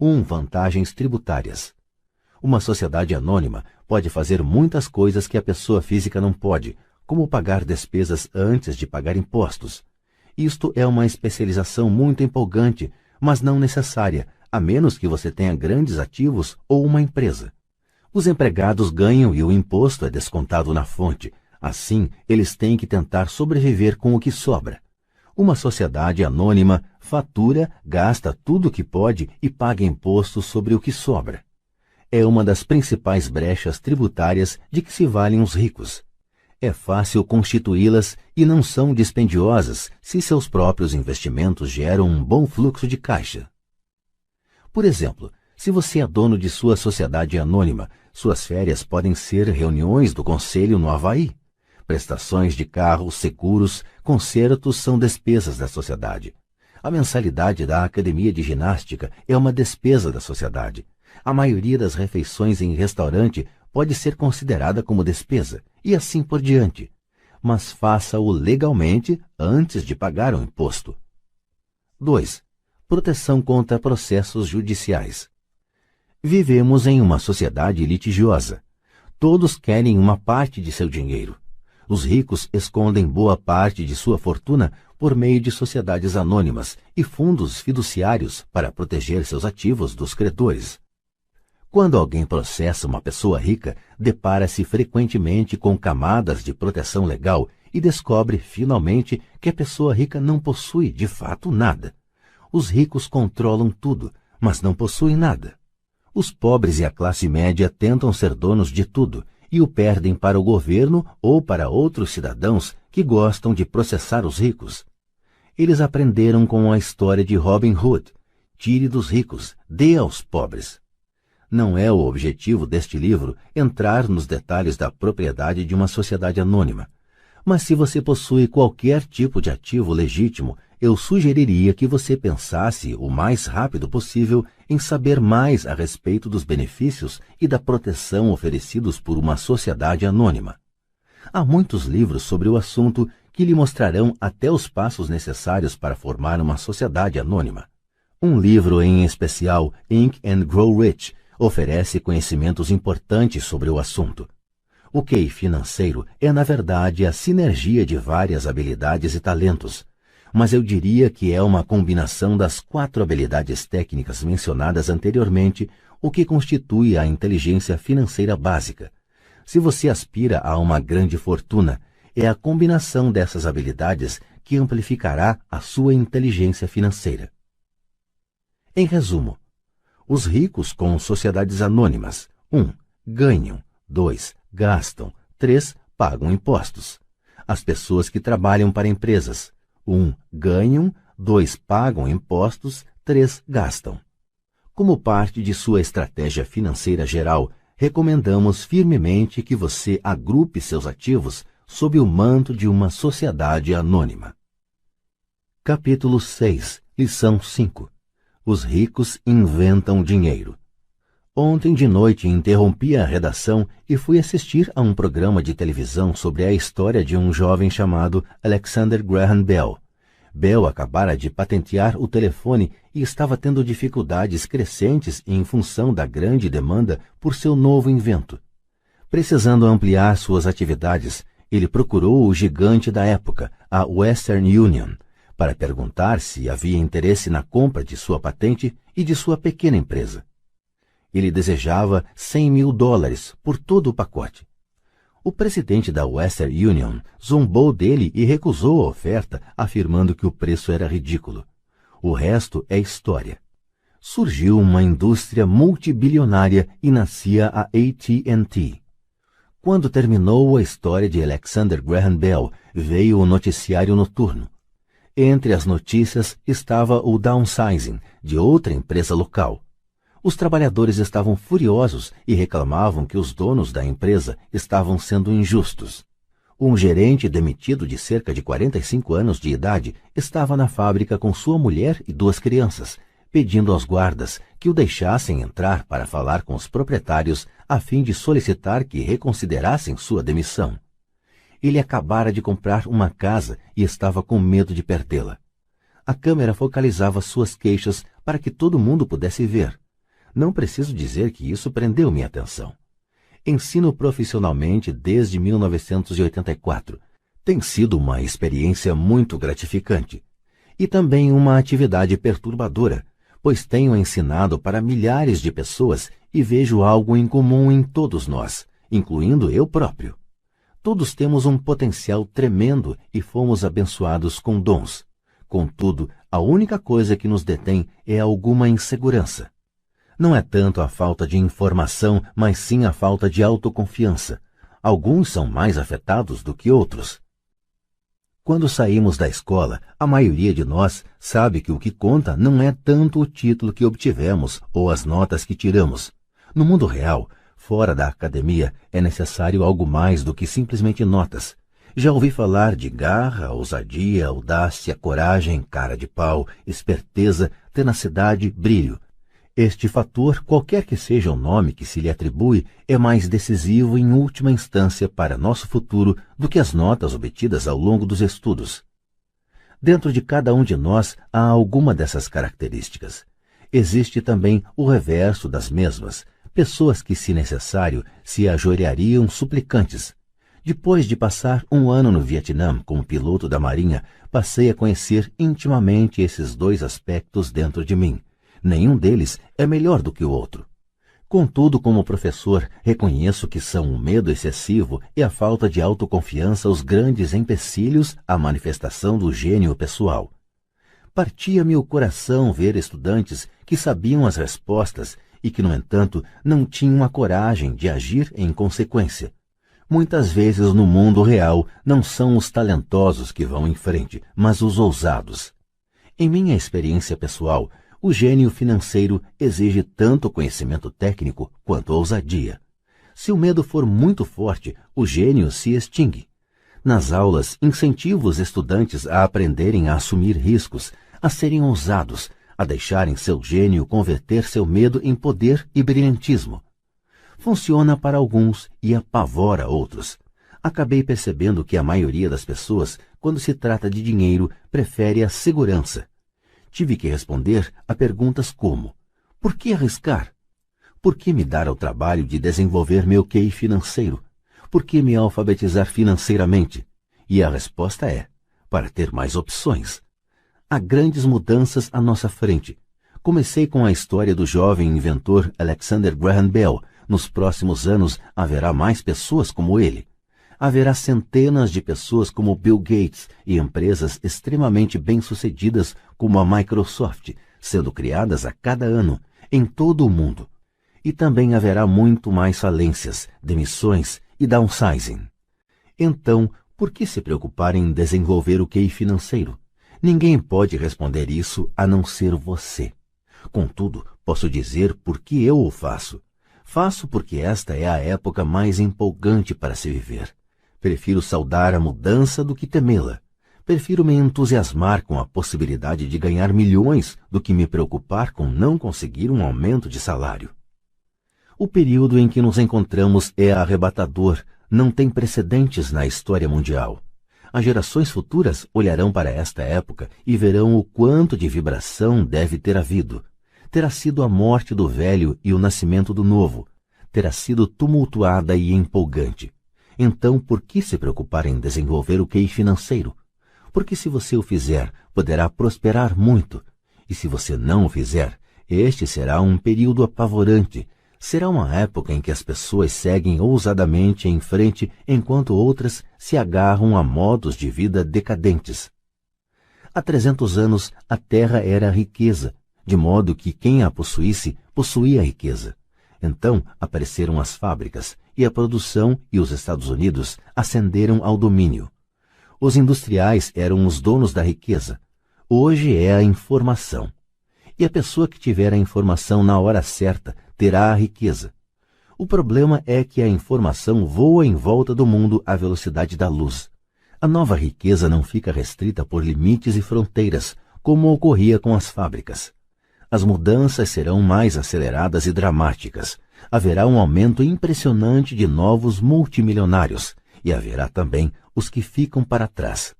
Vantagens tributárias. Uma sociedade anônima pode fazer muitas coisas que a pessoa física não pode, como pagar despesas antes de pagar impostos. Isto é uma especialização muito empolgante, mas não necessária, a menos que você tenha grandes ativos ou uma empresa. Os empregados ganham e o imposto é descontado na fonte. Assim, eles têm que tentar sobreviver com o que sobra. Uma sociedade anônima fatura, gasta tudo o que pode e paga imposto sobre o que sobra. É uma das principais brechas tributárias de que se valem os ricos. É fácil constituí-las e não são dispendiosas se seus próprios investimentos geram um bom fluxo de caixa. Por exemplo, se você é dono de sua sociedade anônima, suas férias podem ser reuniões do conselho no Havaí. Prestações de carro, seguros, concertos são despesas da sociedade. A mensalidade da academia de ginástica é uma despesa da sociedade. A maioria das refeições em restaurante pode ser considerada como despesa, e assim por diante. Mas faça-o legalmente antes de pagar o imposto. 2. Proteção contra processos judiciais. Vivemos em uma sociedade litigiosa. Todos querem uma parte de seu dinheiro. Os ricos escondem boa parte de sua fortuna por meio de sociedades anônimas e fundos fiduciários para proteger seus ativos dos credores. Quando alguém processa uma pessoa rica, depara-se frequentemente com camadas de proteção legal e descobre, finalmente, que a pessoa rica não possui, de fato, nada. Os ricos controlam tudo, mas não possuem nada. Os pobres e a classe média tentam ser donos de tudo e o perdem para o governo ou para outros cidadãos que gostam de processar os ricos. Eles aprenderam com a história de Robin Hood: tire dos ricos, dê aos pobres. Não é o objetivo deste livro entrar nos detalhes da propriedade de uma sociedade anônima. Mas se você possui qualquer tipo de ativo legítimo, eu sugeriria que você pensasse o mais rápido possível em saber mais a respeito dos benefícios e da proteção oferecidos por uma sociedade anônima. Há muitos livros sobre o assunto que lhe mostrarão até os passos necessários para formar uma sociedade anônima. Um livro em especial, Think and Grow Rich, oferece conhecimentos importantes sobre o assunto. O QI financeiro é, na verdade, a sinergia de várias habilidades e talentos, mas eu diria que é uma combinação das 4 habilidades técnicas mencionadas anteriormente, o que constitui a inteligência financeira básica. Se você aspira a uma grande fortuna, é a combinação dessas habilidades que amplificará a sua inteligência financeira. Em resumo, os ricos com sociedades anônimas: 1. Ganham. 2. Gastam. 3. Pagam impostos. As pessoas que trabalham para empresas: 1. Ganham. 2. Pagam impostos. 3. Gastam. Como parte de sua estratégia financeira geral, recomendamos firmemente que você agrupe seus ativos sob o manto de uma sociedade anônima. Capítulo 6. Lição 5. Os ricos inventam dinheiro. Ontem de noite interrompi a redação e fui assistir a um programa de televisão sobre a história de um jovem chamado Alexander Graham Bell. Bell acabara de patentear o telefone e estava tendo dificuldades crescentes em função da grande demanda por seu novo invento. Precisando ampliar suas atividades, ele procurou o gigante da época, a Western Union, para perguntar se havia interesse na compra de sua patente e de sua pequena empresa. Ele desejava $100.000 por todo o pacote. O presidente da Western Union zombou dele e recusou a oferta, afirmando que o preço era ridículo. O resto é história. Surgiu uma indústria multibilionária e nascia a AT&T. Quando terminou a história de Alexander Graham Bell, veio o noticiário noturno. Entre as notícias estava o downsizing de outra empresa local. Os trabalhadores estavam furiosos e reclamavam que os donos da empresa estavam sendo injustos. Um gerente demitido de cerca de 45 anos de idade estava na fábrica com sua mulher e 2 crianças, pedindo aos guardas que o deixassem entrar para falar com os proprietários a fim de solicitar que reconsiderassem sua demissão. Ele acabara de comprar uma casa e estava com medo de perdê-la. A câmera focalizava suas queixas para que todo mundo pudesse ver. Não preciso dizer que isso prendeu minha atenção. Ensino profissionalmente desde 1984. Tem sido uma experiência muito gratificante. E também uma atividade perturbadora, pois tenho ensinado para milhares de pessoas e vejo algo em comum em todos nós, incluindo eu próprio. Todos temos um potencial tremendo e fomos abençoados com dons. Contudo, a única coisa que nos detém é alguma insegurança. Não é tanto a falta de informação, mas sim a falta de autoconfiança. Alguns são mais afetados do que outros. Quando saímos da escola, a maioria de nós sabe que o que conta não é tanto o título que obtivemos ou as notas que tiramos. No mundo real, fora da academia, é necessário algo mais do que simplesmente notas. Já ouvi falar de garra, ousadia, audácia, coragem, cara de pau, esperteza, tenacidade, brilho. Este fator, qualquer que seja o nome que se lhe atribui, é mais decisivo em última instância para nosso futuro do que as notas obtidas ao longo dos estudos. Dentro de cada um de nós há alguma dessas características. Existe também o reverso das mesmas, pessoas que, se necessário, se ajoelhariam suplicantes. Depois de passar um ano no Vietnã como piloto da Marinha, passei a conhecer intimamente esses dois aspectos dentro de mim. Nenhum deles é melhor do que o outro. Contudo, como professor, reconheço que são o medo excessivo e a falta de autoconfiança os grandes empecilhos à manifestação do gênio pessoal. Partia-me o coração ver estudantes que sabiam as respostas e que, no entanto, não tinham a coragem de agir em consequência. Muitas vezes no mundo real não são os talentosos que vão em frente, mas os ousados. Em minha experiência pessoal, o gênio financeiro exige tanto conhecimento técnico quanto ousadia. Se o medo for muito forte, o gênio se extingue. Nas aulas, incentivo os estudantes a aprenderem a assumir riscos, a serem ousados, a deixarem seu gênio converter seu medo em poder e brilhantismo. Funciona para alguns e apavora outros. Acabei percebendo que a maioria das pessoas, quando se trata de dinheiro, prefere a segurança. Tive que responder a perguntas como: por que arriscar? Por que me dar ao trabalho de desenvolver meu QI financeiro? Por que me alfabetizar financeiramente? E a resposta é: para ter mais opções. Há grandes mudanças à nossa frente. Comecei com a história do jovem inventor Alexander Graham Bell. Nos próximos anos haverá mais pessoas como ele. Haverá centenas de pessoas como Bill Gates e empresas extremamente bem-sucedidas como a Microsoft, sendo criadas a cada ano, em todo o mundo. E também haverá muito mais falências, demissões e downsizing. Então, por que se preocupar em desenvolver o QI financeiro? Ninguém pode responder isso a não ser você. Contudo, posso dizer por que eu o faço. Faço porque esta é a época mais empolgante para se viver. Prefiro saudar a mudança do que temê-la. Prefiro me entusiasmar com a possibilidade de ganhar milhões do que me preocupar com não conseguir um aumento de salário. O período em que nos encontramos é arrebatador, não tem precedentes na história mundial. As gerações futuras olharão para esta época e verão o quanto de vibração deve ter havido. Terá sido a morte do velho e o nascimento do novo. Terá sido tumultuada e empolgante. Então, por que se preocupar em desenvolver o QI financeiro? Porque se você o fizer, poderá prosperar muito. E se você não o fizer, este será um período apavorante. Será uma época em que as pessoas seguem ousadamente em frente, enquanto outras se agarram a modos de vida decadentes. Há 300 anos, a terra era riqueza, de modo que quem a possuísse, possuía a riqueza. Então apareceram as fábricas, e a produção e os Estados Unidos ascenderam ao domínio. Os industriais eram os donos da riqueza. Hoje é a informação. E a pessoa que tiver a informação na hora certa terá a riqueza. O problema é que a informação voa em volta do mundo à velocidade da luz. A nova riqueza não fica restrita por limites e fronteiras, como ocorria com as fábricas. As mudanças serão mais aceleradas e dramáticas. Haverá um aumento impressionante de novos multimilionários, e haverá também os que ficam para trás.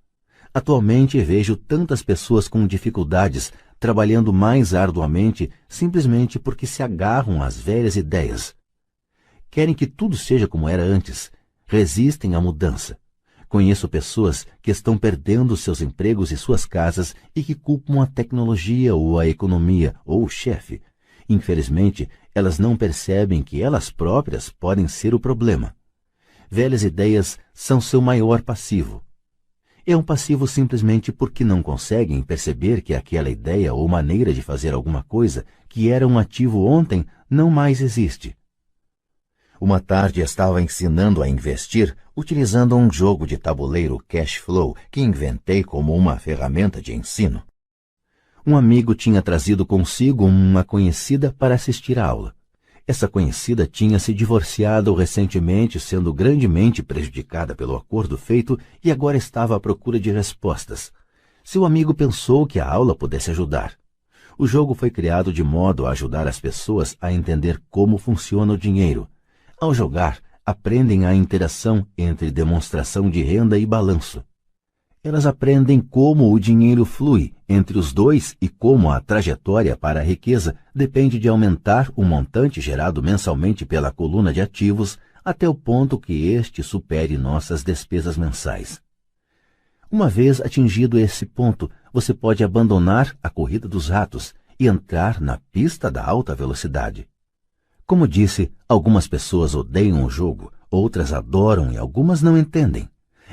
Atualmente vejo tantas pessoas com dificuldades, trabalhando mais arduamente simplesmente porque se agarram às velhas ideias. Querem que tudo seja como era antes, resistem à mudança. Conheço pessoas que estão perdendo seus empregos e suas casas e que culpam a tecnologia ou a economia ou o chefe. Infelizmente, elas não percebem que elas próprias podem ser o problema. Velhas ideias são seu maior passivo. É um passivo simplesmente porque não conseguem perceber que aquela ideia ou maneira de fazer alguma coisa que era um ativo ontem não mais existe. Uma tarde estava ensinando a investir utilizando um jogo de tabuleiro cash flow que inventei como uma ferramenta de ensino. Um amigo tinha trazido consigo uma conhecida para assistir à aula. Essa conhecida tinha se divorciado recentemente, sendo grandemente prejudicada pelo acordo feito e agora estava à procura de respostas. Seu amigo pensou que a aula pudesse ajudar. O jogo foi criado de modo a ajudar as pessoas a entender como funciona o dinheiro. Ao jogar, aprendem a interação entre demonstração de renda e balanço. Elas aprendem como o dinheiro flui entre os dois e como a trajetória para a riqueza depende de aumentar o montante gerado mensalmente pela coluna de ativos até o ponto que este supere nossas despesas mensais. Uma vez atingido esse ponto, você pode abandonar a corrida dos ratos e entrar na pista da alta velocidade. Como disse, algumas pessoas odeiam o jogo, outras adoram e algumas não entendem.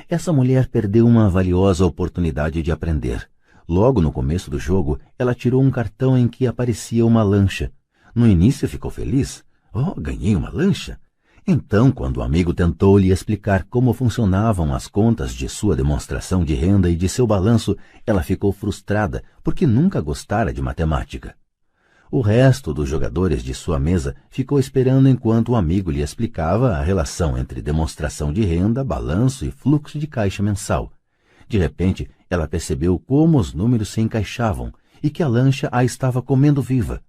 Essa mulher perdeu uma valiosa oportunidade de aprender. Logo no começo do jogo, ela tirou um cartão em que aparecia uma lancha. No início ficou feliz. Oh, ganhei uma lancha! Então, quando o amigo tentou lhe explicar como funcionavam as contas de sua demonstração de renda e de seu balanço, ela ficou frustrada porque nunca gostara de matemática. O resto dos jogadores de sua mesa ficou esperando enquanto o amigo lhe explicava a relação entre demonstração de renda, balanço e fluxo de caixa mensal. De repente, ela percebeu como os números se encaixavam e que a lancha a estava comendo viva.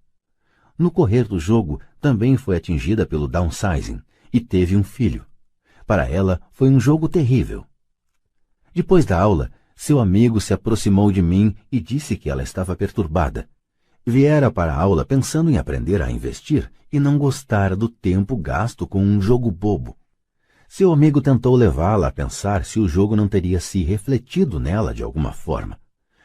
No correr do jogo, também foi atingida pelo downsizing e teve um filho. Para ela, foi um jogo terrível. Depois da aula, seu amigo se aproximou de mim e disse que ela estava perturbada. Viera para a aula pensando em aprender a investir e não gostara do tempo gasto com um jogo bobo. Seu amigo tentou levá-la a pensar se o jogo não teria se refletido nela de alguma forma.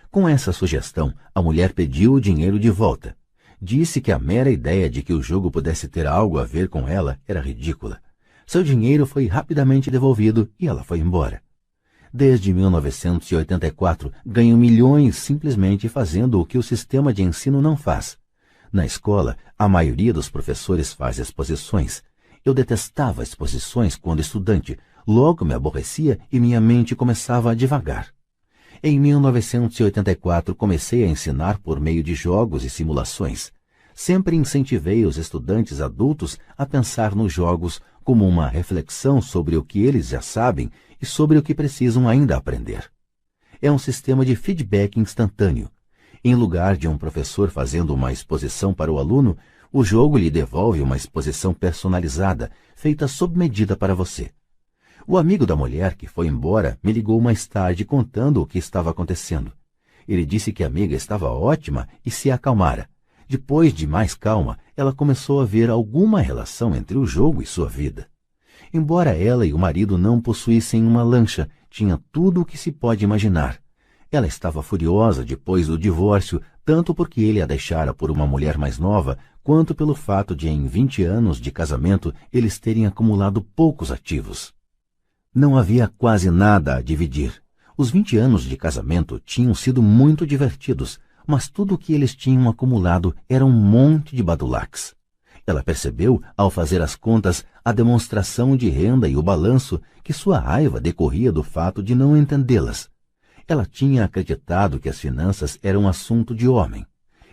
Com essa sugestão, a mulher pediu o dinheiro de volta. Disse que a mera ideia de que o jogo pudesse ter algo a ver com ela era ridícula. Seu dinheiro foi rapidamente devolvido e ela foi embora. Desde 1984, ganho milhões simplesmente fazendo o que o sistema de ensino não faz. Na escola, a maioria dos professores faz exposições. Eu detestava exposições quando estudante, logo me aborrecia e minha mente começava a divagar. Em 1984, comecei a ensinar por meio de jogos e simulações. Sempre incentivei os estudantes adultos a pensar nos jogos como uma reflexão sobre o que eles já sabem e sobre o que precisam ainda aprender. É um sistema de feedback instantâneo. Em lugar de um professor fazendo uma exposição para o aluno, o jogo lhe devolve uma exposição personalizada, feita sob medida para você. O amigo da mulher que foi embora me ligou mais tarde contando o que estava acontecendo. Ele disse que a amiga estava ótima e se acalmara. Depois de mais calma, ela começou a ver alguma relação entre o jogo e sua vida. Embora ela e o marido não possuíssem uma lancha, tinha tudo o que se pode imaginar. Ela estava furiosa depois do divórcio, tanto porque ele a deixara por uma mulher mais nova, quanto pelo fato de em 20 anos de casamento eles terem acumulado poucos ativos. Não havia quase nada a dividir. Os 20 anos de casamento tinham sido muito divertidos, mas tudo o que eles tinham acumulado era um monte de badulaques. Ela percebeu, ao fazer as contas, a demonstração de renda e o balanço, que sua raiva decorria do fato de não entendê-las. Ela tinha acreditado que as finanças eram um assunto de homem.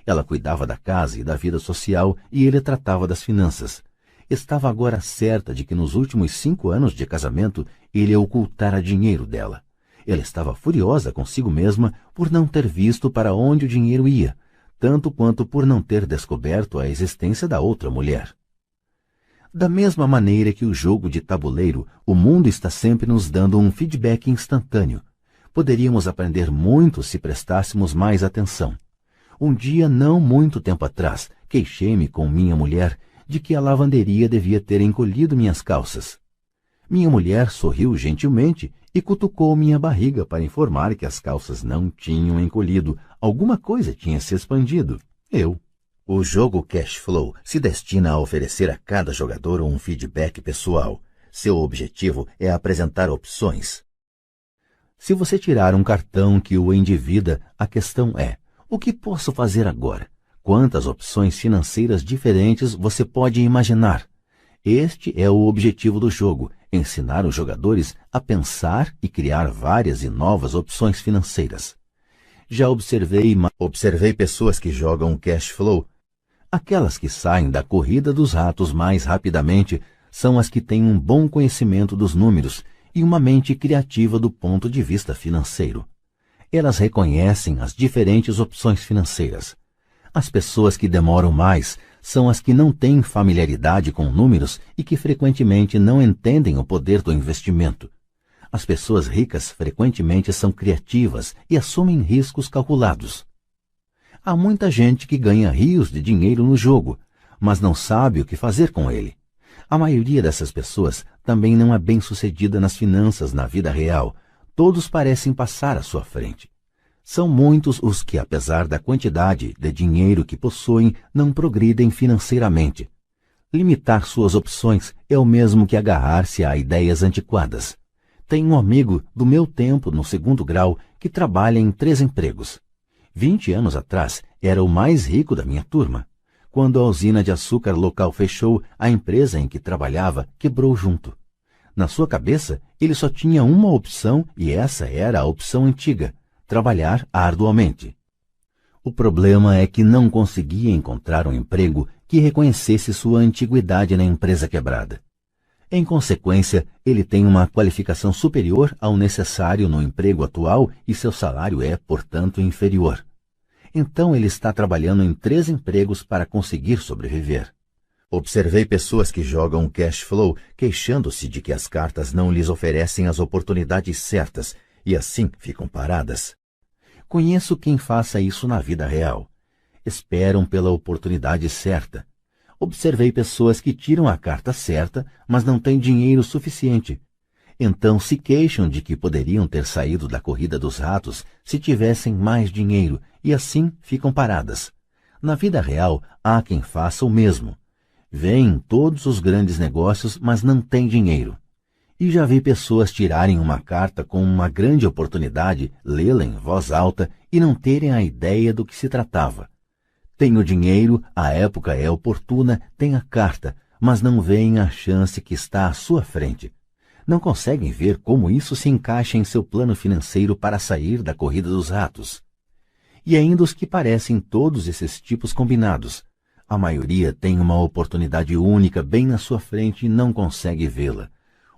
Ela cuidava da casa e da vida social e ele tratava das finanças. Estava agora certa de que nos últimos 5 anos de casamento ele ocultara dinheiro dela. Ela estava furiosa consigo mesma por não ter visto para onde o dinheiro ia, tanto quanto por não ter descoberto a existência da outra mulher. Da mesma maneira que o jogo de tabuleiro, o mundo está sempre nos dando um feedback instantâneo. Poderíamos aprender muito se prestássemos mais atenção. Um dia, não muito tempo atrás, queixei-me com minha mulher de que a lavanderia devia ter encolhido minhas calças. Minha mulher sorriu gentilmente e cutucou minha barriga para informar que as calças não tinham encolhido, alguma coisa tinha se expandido. O jogo Cash Flow se destina a oferecer a cada jogador um feedback pessoal. Seu objetivo é apresentar opções. Se você tirar um cartão que o endivida, a questão é: o que posso fazer agora? Quantas opções financeiras diferentes você pode imaginar? Este é o objetivo do jogo: ensinar os jogadores a pensar e criar várias e novas opções financeiras. Já observei pessoas que jogam Cash Flow. Aquelas que saem da corrida dos ratos mais rapidamente são as que têm um bom conhecimento dos números e uma mente criativa do ponto de vista financeiro. Elas reconhecem as diferentes opções financeiras. As pessoas que demoram mais são as que não têm familiaridade com números e que frequentemente não entendem o poder do investimento. As pessoas ricas frequentemente são criativas e assumem riscos calculados. Há muita gente que ganha rios de dinheiro no jogo, mas não sabe o que fazer com ele. A maioria dessas pessoas também não é bem-sucedida nas finanças na vida real. Todos parecem passar à sua frente. São muitos os que, apesar da quantidade de dinheiro que possuem, não progridem financeiramente. Limitar suas opções é o mesmo que agarrar-se a ideias antiquadas. Tenho um amigo do meu tempo no 2º grau que trabalha em 3 empregos. 20 anos atrás, era o mais rico da minha turma. Quando a usina de açúcar local fechou, a empresa em que trabalhava quebrou junto. Na sua cabeça, ele só tinha uma opção e essa era a opção antiga: trabalhar arduamente. O problema é que não conseguia encontrar um emprego que reconhecesse sua antiguidade na empresa quebrada. Em consequência, ele tem uma qualificação superior ao necessário no emprego atual e seu salário é, portanto, inferior. Então ele está trabalhando em 3 empregos para conseguir sobreviver. Observei pessoas que jogam Cash Flow queixando-se de que as cartas não lhes oferecem as oportunidades certas e assim ficam paradas. Conheço quem faça isso na vida real. Esperam pela oportunidade certa. Observei pessoas que tiram a carta certa, mas não têm dinheiro suficiente. Então se queixam de que poderiam ter saído da corrida dos ratos se tivessem mais dinheiro e assim ficam paradas. Na vida real, há quem faça o mesmo. Vêem todos os grandes negócios, mas não têm dinheiro. E já vi pessoas tirarem uma carta com uma grande oportunidade, lê-la em voz alta e não terem a ideia do que se tratava. Tenho dinheiro, a época é oportuna, tem a carta, mas não veem a chance que está à sua frente. Não conseguem ver como isso se encaixa em seu plano financeiro para sair da corrida dos ratos. E ainda os que parecem todos esses tipos combinados. A maioria tem uma oportunidade única bem na sua frente e não consegue vê-la.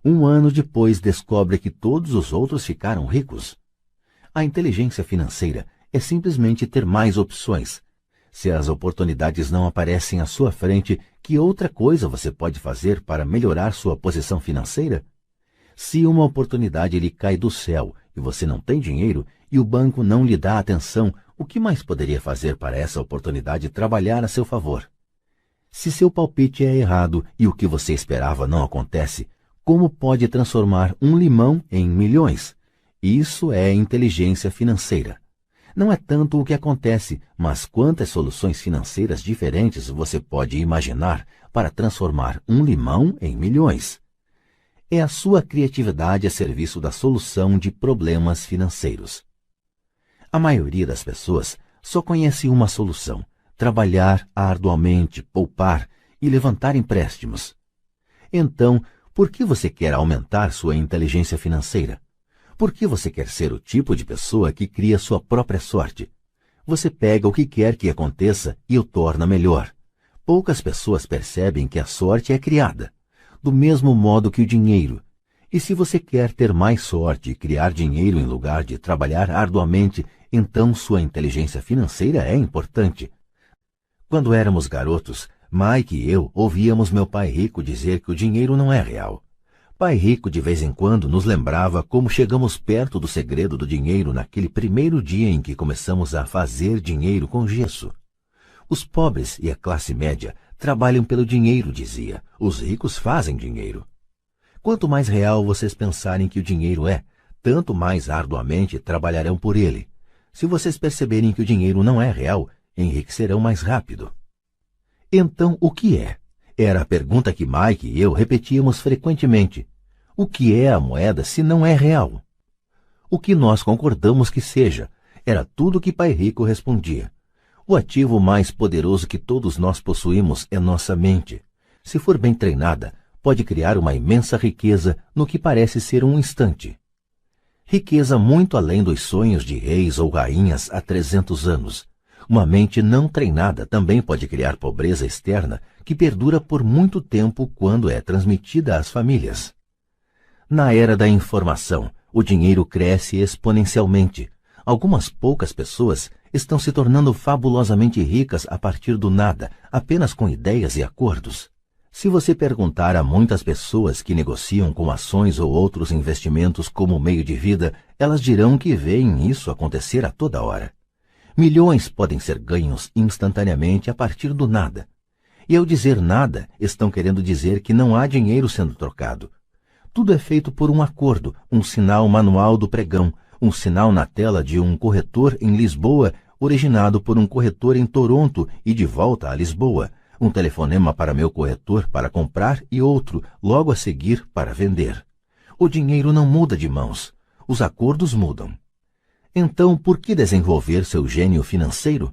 1 ano depois descobre que todos os outros ficaram ricos. A inteligência financeira é simplesmente ter mais opções. Se as oportunidades não aparecem à sua frente, que outra coisa você pode fazer para melhorar sua posição financeira? Se uma oportunidade lhe cai do céu e você não tem dinheiro e o banco não lhe dá atenção, o que mais poderia fazer para essa oportunidade trabalhar a seu favor? Se seu palpite é errado e o que você esperava não acontece, como pode transformar um limão em milhões? Isso é inteligência financeira. Não é tanto o que acontece, mas quantas soluções financeiras diferentes você pode imaginar para transformar um limão em milhões. É a sua criatividade a serviço da solução de problemas financeiros. A maioria das pessoas só conhece uma solução: trabalhar arduamente, poupar e levantar empréstimos. Então, por que você quer aumentar sua inteligência financeira? Por que você quer ser o tipo de pessoa que cria sua própria sorte? Você pega o que quer que aconteça e o torna melhor. Poucas pessoas percebem que a sorte é criada, do mesmo modo que o dinheiro. E se você quer ter mais sorte e criar dinheiro em lugar de trabalhar arduamente, então sua inteligência financeira é importante. Quando éramos garotos, Mike e eu ouvíamos meu pai rico dizer que o dinheiro não é real. Pai Rico de vez em quando nos lembrava como chegamos perto do segredo do dinheiro naquele primeiro dia em que começamos a fazer dinheiro com gesso. Os pobres e a classe média trabalham pelo dinheiro, dizia. Os ricos fazem dinheiro. Quanto mais real vocês pensarem que o dinheiro é, tanto mais arduamente trabalharão por ele. Se vocês perceberem que o dinheiro não é real, enriquecerão mais rápido. Então, o que é? Era a pergunta que Mike e eu repetíamos frequentemente. O que é a moeda se não é real? O que nós concordamos que seja, era tudo que Pai Rico respondia. O ativo mais poderoso que todos nós possuímos é nossa mente. Se for bem treinada, pode criar uma imensa riqueza no que parece ser um instante. Riqueza muito além dos sonhos de reis ou rainhas há 300 anos. Uma mente não treinada também pode criar pobreza externa que perdura por muito tempo quando é transmitida às famílias. Na era da informação, o dinheiro cresce exponencialmente. Algumas poucas pessoas estão se tornando fabulosamente ricas a partir do nada, apenas com ideias e acordos. Se você perguntar a muitas pessoas que negociam com ações ou outros investimentos como meio de vida, elas dirão que veem isso acontecer a toda hora. Milhões podem ser ganhos instantaneamente a partir do nada. E ao dizer nada, estão querendo dizer que não há dinheiro sendo trocado. Tudo é feito por um acordo, um sinal manual do pregão, um sinal na tela de um corretor em Lisboa, originado por um corretor em Toronto e de volta a Lisboa, um telefonema para meu corretor para comprar e outro, logo a seguir, para vender. O dinheiro não muda de mãos. Os acordos mudam. Então, por que desenvolver seu gênio financeiro?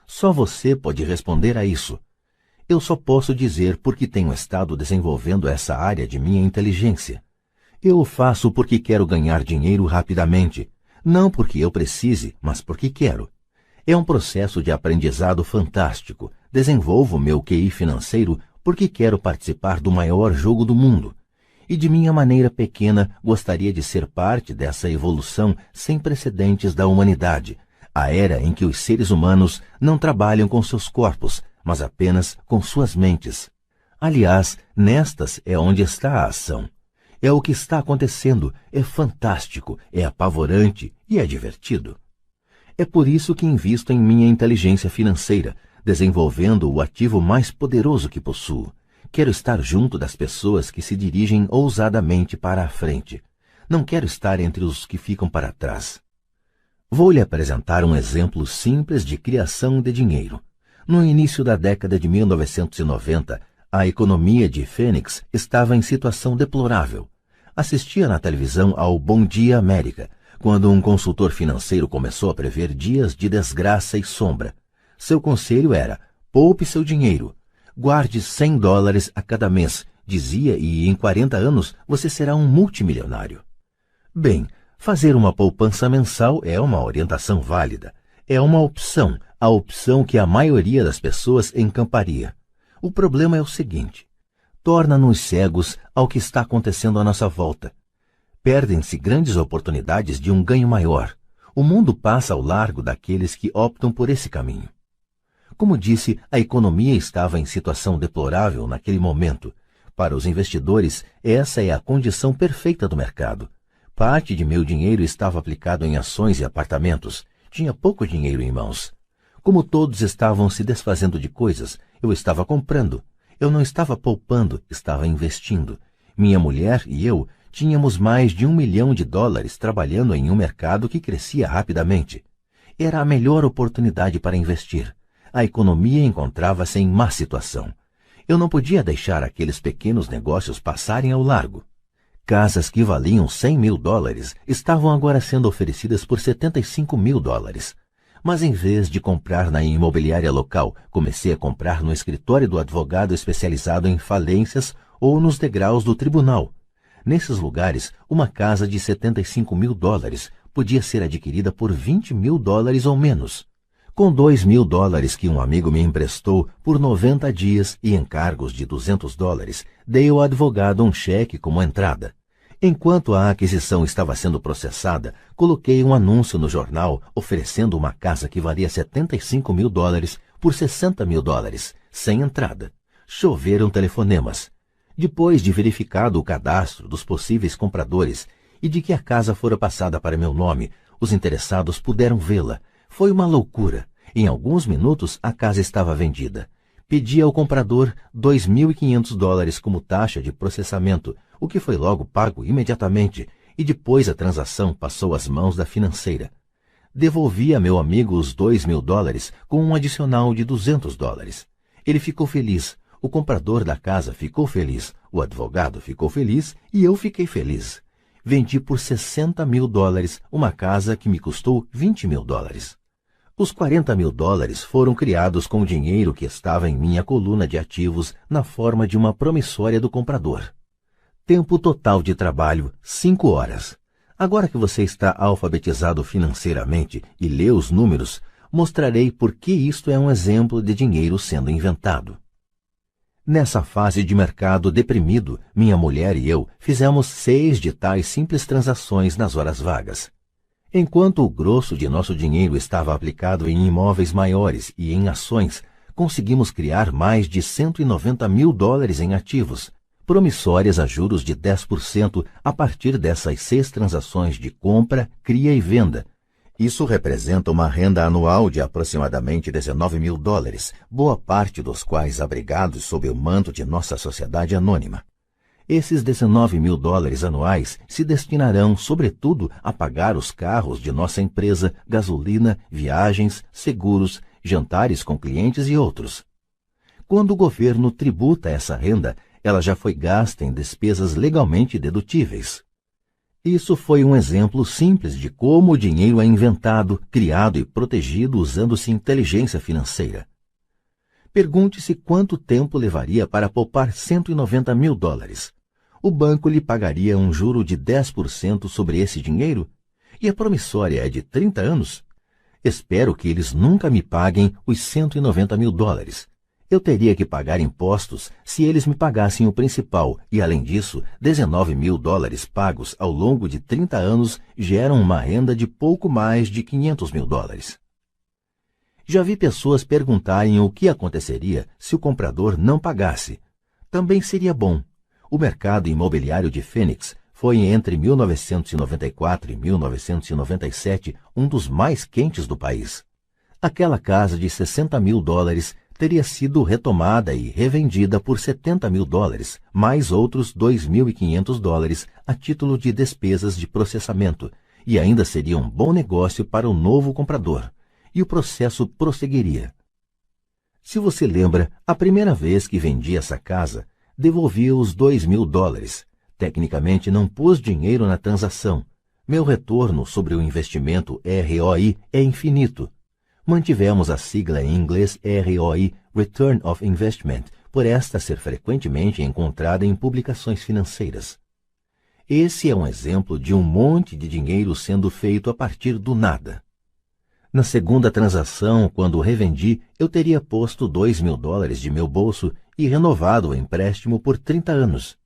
Só você pode responder a isso. Eu só posso dizer porque tenho estado desenvolvendo essa área de minha inteligência. Eu o faço porque quero ganhar dinheiro rapidamente. Não porque eu precise, mas porque quero. É um processo de aprendizado fantástico. Desenvolvo meu QI financeiro porque quero participar do maior jogo do mundo. E de minha maneira pequena gostaria de ser parte dessa evolução sem precedentes da humanidade, a era em que os seres humanos não trabalham com seus corpos, mas apenas com suas mentes. Aliás, nestas é onde está a ação. É o que está acontecendo, é fantástico, é apavorante e é divertido. É por isso que invisto em minha inteligência financeira, desenvolvendo o ativo mais poderoso que possuo. Quero estar junto das pessoas que se dirigem ousadamente para a frente. Não quero estar entre os que ficam para trás. Vou lhe apresentar um exemplo simples de criação de dinheiro. No início da década de 1990, a economia de Phoenix estava em situação deplorável. Assistia na televisão ao Bom Dia América, quando um consultor financeiro começou a prever dias de desgraça e sombra. Seu conselho era: poupe seu dinheiro. Guarde $100 a cada mês, dizia, e em 40 anos você será um multimilionário. Bem, fazer uma poupança mensal é uma orientação válida. É uma opção, a opção que a maioria das pessoas encamparia. O problema é o seguinte: torna-nos cegos ao que está acontecendo à nossa volta. Perdem-se grandes oportunidades de um ganho maior. O mundo passa ao largo daqueles que optam por esse caminho. Como disse, a economia estava em situação deplorável naquele momento. Para os investidores, essa é a condição perfeita do mercado. Parte de meu dinheiro estava aplicado em ações e apartamentos. Tinha pouco dinheiro em mãos. Como todos estavam se desfazendo de coisas, eu estava comprando. Eu não estava poupando, estava investindo. Minha mulher e eu tínhamos mais de $1 milhão trabalhando em um mercado que crescia rapidamente. Era a melhor oportunidade para investir. A economia encontrava-se em má situação. Eu não podia deixar aqueles pequenos negócios passarem ao largo. Casas que valiam $100 mil estavam agora sendo oferecidas por $75 mil. Mas em vez de comprar na imobiliária local, comecei a comprar no escritório do advogado especializado em falências ou nos degraus do tribunal. Nesses lugares, uma casa de $75 mil podia ser adquirida por $20 mil ou menos. Com $2 mil que um amigo me emprestou por 90 dias e encargos de $200, dei ao advogado um cheque como entrada. Enquanto a aquisição estava sendo processada, coloquei um anúncio no jornal oferecendo uma casa que valia $75 mil por $60 mil, sem entrada. Choveram telefonemas. Depois de verificado o cadastro dos possíveis compradores e de que a casa fora passada para meu nome, os interessados puderam vê-la. Foi uma loucura. Em alguns minutos a casa estava vendida. Pedi ao comprador $2.500 como taxa de processamento, o que foi logo pago imediatamente, e depois a transação passou às mãos da financeira. Devolvi a meu amigo os $2.000 com um adicional de $200. Ele ficou feliz, o comprador da casa ficou feliz, o advogado ficou feliz e eu fiquei feliz. Vendi por $60.000 uma casa que me custou $20.000. Os $40.000 foram criados com o dinheiro que estava em minha coluna de ativos na forma de uma promissória do comprador. Tempo total de trabalho, 5 horas. Agora que você está alfabetizado financeiramente e lê os números, mostrarei por que isto é um exemplo de dinheiro sendo inventado. Nessa fase de mercado deprimido, minha mulher e eu fizemos 6 de tais simples transações nas horas vagas. Enquanto o grosso de nosso dinheiro estava aplicado em imóveis maiores e em ações, conseguimos criar mais de $190.000 em ativos, promissórias a juros de 10% a partir dessas 6 transações de compra, cria e venda. Isso representa uma renda anual de aproximadamente $19.000, boa parte dos quais abrigados sob o manto de nossa sociedade anônima. Esses $19.000 anuais se destinarão, sobretudo, a pagar os carros de nossa empresa, gasolina, viagens, seguros, jantares com clientes e outros. Quando o governo tributa essa renda, ela já foi gasta em despesas legalmente dedutíveis. Isso foi um exemplo simples de como o dinheiro é inventado, criado e protegido usando-se inteligência financeira. Pergunte-se quanto tempo levaria para poupar $190.000. O banco lhe pagaria um juro de 10% sobre esse dinheiro? E a promissória é de 30 anos? Espero que eles nunca me paguem os $190.000. Eu teria que pagar impostos se eles me pagassem o principal e, além disso, $19.000 pagos ao longo de 30 anos geram uma renda de pouco mais de $500.000. Já vi pessoas perguntarem o que aconteceria se o comprador não pagasse. Também seria bom. O mercado imobiliário de Phoenix foi entre 1994 e 1997 um dos mais quentes do país. Aquela casa de $60.000 teria sido retomada e revendida por $70.000, mais outros $2.500 a título de despesas de processamento, e ainda seria um bom negócio para o novo comprador, e o processo prosseguiria. Se você lembra, a primeira vez que vendi essa casa, devolvi os $2.000. Tecnicamente não pus dinheiro na transação. Meu retorno sobre o investimento ROI é infinito. Mantivemos a sigla em inglês ROI, Return of Investment, por esta ser frequentemente encontrada em publicações financeiras. Esse é um exemplo de um monte de dinheiro sendo feito a partir do nada. Na segunda transação, quando revendi, eu teria posto $2.000 de meu bolso e renovado o empréstimo por 30 anos.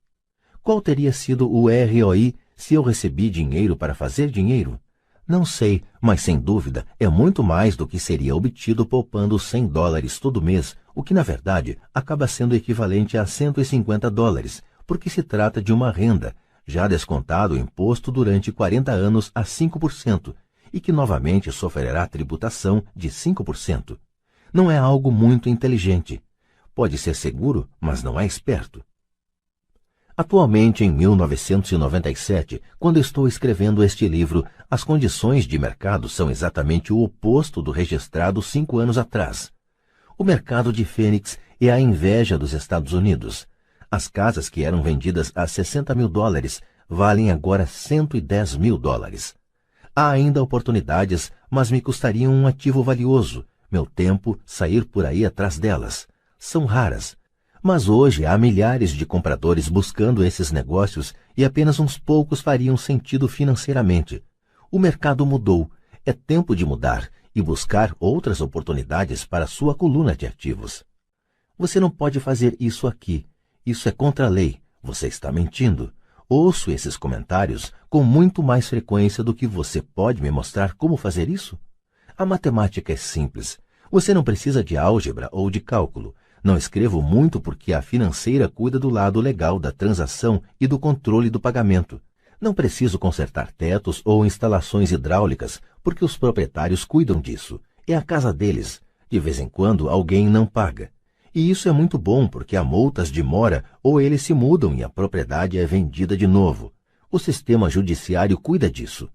Qual teria sido o ROI se eu recebi dinheiro para fazer dinheiro? Não sei, mas sem dúvida é muito mais do que seria obtido poupando $100 todo mês, o que na verdade acaba sendo equivalente a $150, porque se trata de uma renda, já descontado o imposto durante 40 anos a 5%, e que novamente sofrerá tributação de 5%. Não é algo muito inteligente. Pode ser seguro, mas não é esperto. Atualmente, em 1997, quando estou escrevendo este livro, as condições de mercado são exatamente o oposto do registrado 5 anos atrás. O mercado de Phoenix é a inveja dos Estados Unidos. As casas que eram vendidas a $60.000 valem agora $110.000. Há ainda oportunidades, mas me custariam um ativo valioso, meu tempo, sair por aí atrás delas. São raras. Mas hoje há milhares de compradores buscando esses negócios e apenas uns poucos fariam sentido financeiramente. O mercado mudou. É tempo de mudar e buscar outras oportunidades para sua coluna de ativos. Você não pode fazer isso aqui. Isso é contra a lei. Você está mentindo. Ouço esses comentários com muito mais frequência do que você pode me mostrar como fazer isso. A matemática é simples. Você não precisa de álgebra ou de cálculo. Não escrevo muito porque a financeira cuida do lado legal da transação e do controle do pagamento. Não preciso consertar tetos ou instalações hidráulicas, porque os proprietários cuidam disso. É a casa deles. De vez em quando alguém não paga. E isso é muito bom porque há multas de mora ou eles se mudam e a propriedade é vendida de novo. O sistema judiciário cuida disso.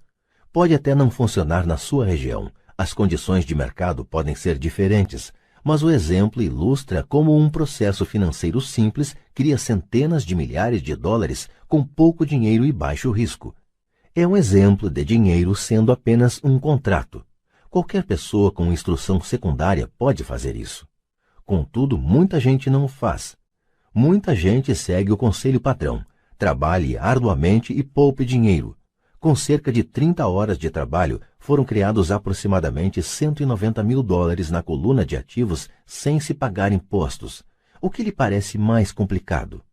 Pode até não funcionar na sua região. As condições de mercado podem ser diferentes, mas o exemplo ilustra como um processo financeiro simples cria centenas de milhares de dólares com pouco dinheiro e baixo risco. É um exemplo de dinheiro sendo apenas um contrato. Qualquer pessoa com instrução secundária pode fazer isso. Contudo, muita gente não o faz. Muita gente segue o conselho padrão. Trabalhe arduamente e poupe dinheiro. Com cerca de 30 horas de trabalho, foram criados aproximadamente 190 mil dólares na coluna de ativos sem se pagar impostos. O que lhe parece mais complicado?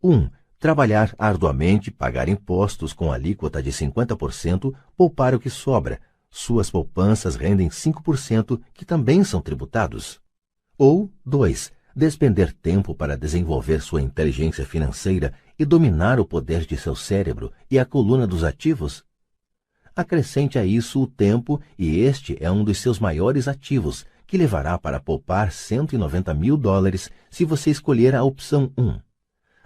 1. Trabalhar arduamente, pagar impostos com alíquota de 50%, poupar o que sobra. Suas poupanças rendem 5%, que também são tributados. Ou 2. Despender tempo para desenvolver sua inteligência financeira e dominar o poder de seu cérebro e a coluna dos ativos? Acrescente a isso o tempo, e este é um dos seus maiores ativos, que levará para poupar 190 mil dólares se você escolher a opção 1.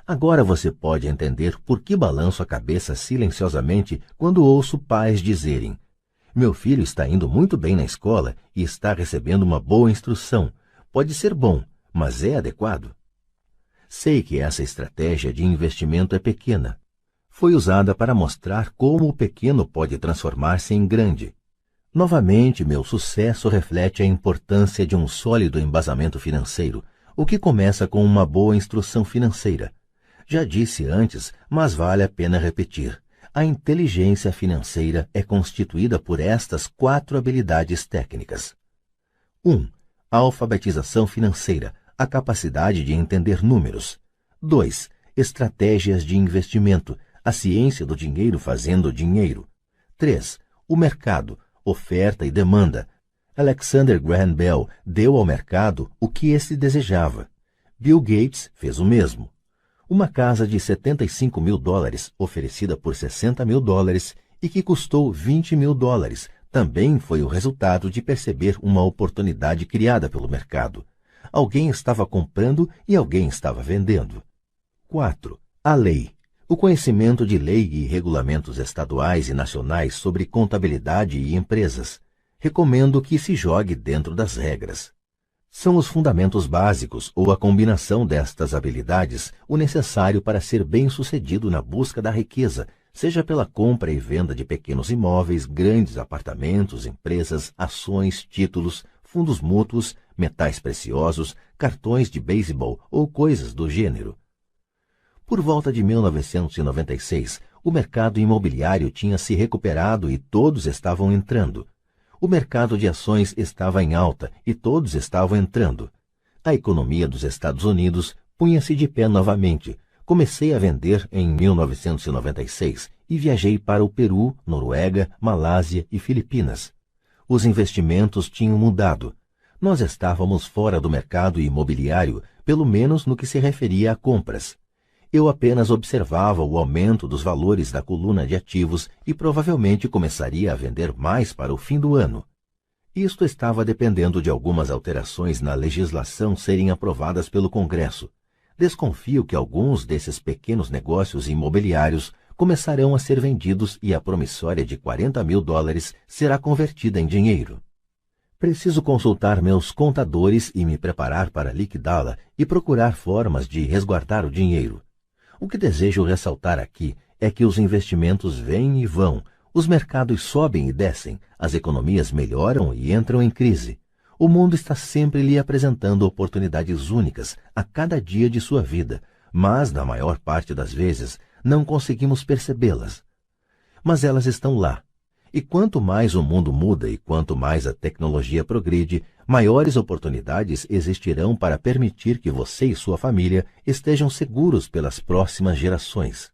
Agora você pode entender por que balanço a cabeça silenciosamente quando ouço pais dizerem: meu filho está indo muito bem na escola e está recebendo uma boa instrução. Pode ser bom, mas é adequado? Sei que essa estratégia de investimento é pequena. Foi usada para mostrar como o pequeno pode transformar-se em grande. Novamente, meu sucesso reflete a importância de um sólido embasamento financeiro, o que começa com uma boa instrução financeira. Já disse antes, mas vale a pena repetir. A inteligência financeira é constituída por estas 4 habilidades técnicas. 1. A alfabetização financeira, a capacidade de entender números. 2. Estratégias de investimento, a ciência do dinheiro fazendo dinheiro. 3. O mercado, oferta e demanda. Alexander Graham Bell deu ao mercado o que esse desejava. Bill Gates fez o mesmo. Uma casa de 75 mil dólares, oferecida por 60 mil dólares e que custou 20 mil dólares, também foi o resultado de perceber uma oportunidade criada pelo mercado. Alguém estava comprando e alguém estava vendendo. 4. A lei. O conhecimento de lei e regulamentos estaduais e nacionais sobre contabilidade e empresas. Recomendo que se jogue dentro das regras. São os fundamentos básicos ou a combinação destas habilidades o necessário para ser bem-sucedido na busca da riqueza, seja pela compra e venda de pequenos imóveis, grandes apartamentos, empresas, ações, títulos, fundos mútuos, metais preciosos, cartões de beisebol ou coisas do gênero. Por volta de 1996, o mercado imobiliário tinha se recuperado e todos estavam entrando. O mercado de ações estava em alta e todos estavam entrando. A economia dos Estados Unidos punha-se de pé novamente. Comecei a vender em 1996 e viajei para o Peru, Noruega, Malásia e Filipinas. Os investimentos tinham mudado. Nós estávamos fora do mercado imobiliário, pelo menos no que se referia a compras. Eu apenas observava o aumento dos valores da coluna de ativos e provavelmente começaria a vender mais para o fim do ano. Isto estava dependendo de algumas alterações na legislação serem aprovadas pelo Congresso. Desconfio que alguns desses pequenos negócios imobiliários começarão a ser vendidos e a promissória de 40 mil dólares será convertida em dinheiro. Preciso consultar meus contadores e me preparar para liquidá-la e procurar formas de resguardar o dinheiro. O que desejo ressaltar aqui é que os investimentos vêm e vão, os mercados sobem e descem, as economias melhoram e entram em crise. O mundo está sempre lhe apresentando oportunidades únicas a cada dia de sua vida, mas, na maior parte das vezes, não conseguimos percebê-las. Mas elas estão lá. E quanto mais o mundo muda e quanto mais a tecnologia progride, maiores oportunidades existirão para permitir que você e sua família estejam seguros pelas próximas gerações.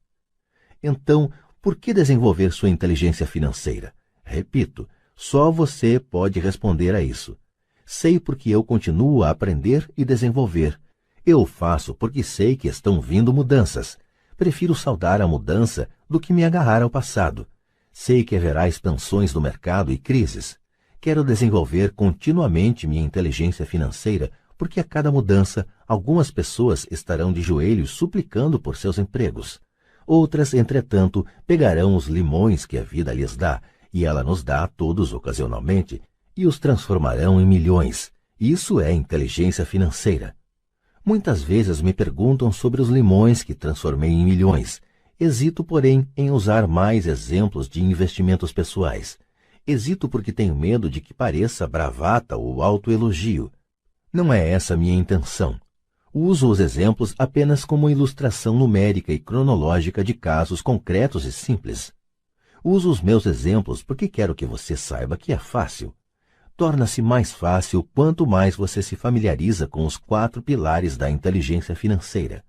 Então, por que desenvolver sua inteligência financeira? Repito, só você pode responder a isso. Sei porque eu continuo a aprender e desenvolver. Eu o faço porque sei que estão vindo mudanças. Prefiro saudar a mudança do que me agarrar ao passado. Sei que haverá expansões do mercado e crises. Quero desenvolver continuamente minha inteligência financeira, porque a cada mudança, algumas pessoas estarão de joelhos suplicando por seus empregos. Outras, entretanto, pegarão os limões que a vida lhes dá, e ela nos dá a todos ocasionalmente, e os transformarão em milhões. Isso é inteligência financeira. Muitas vezes me perguntam sobre os limões que transformei em milhões. Hesito, porém, em usar mais exemplos de investimentos pessoais. Hesito porque tenho medo de que pareça bravata ou autoelogio. Não é essa a minha intenção. Uso os exemplos apenas como ilustração numérica e cronológica de casos concretos e simples. Uso os meus exemplos porque quero que você saiba que é fácil. Torna-se mais fácil quanto mais você se familiariza com os 4 pilares da inteligência financeira.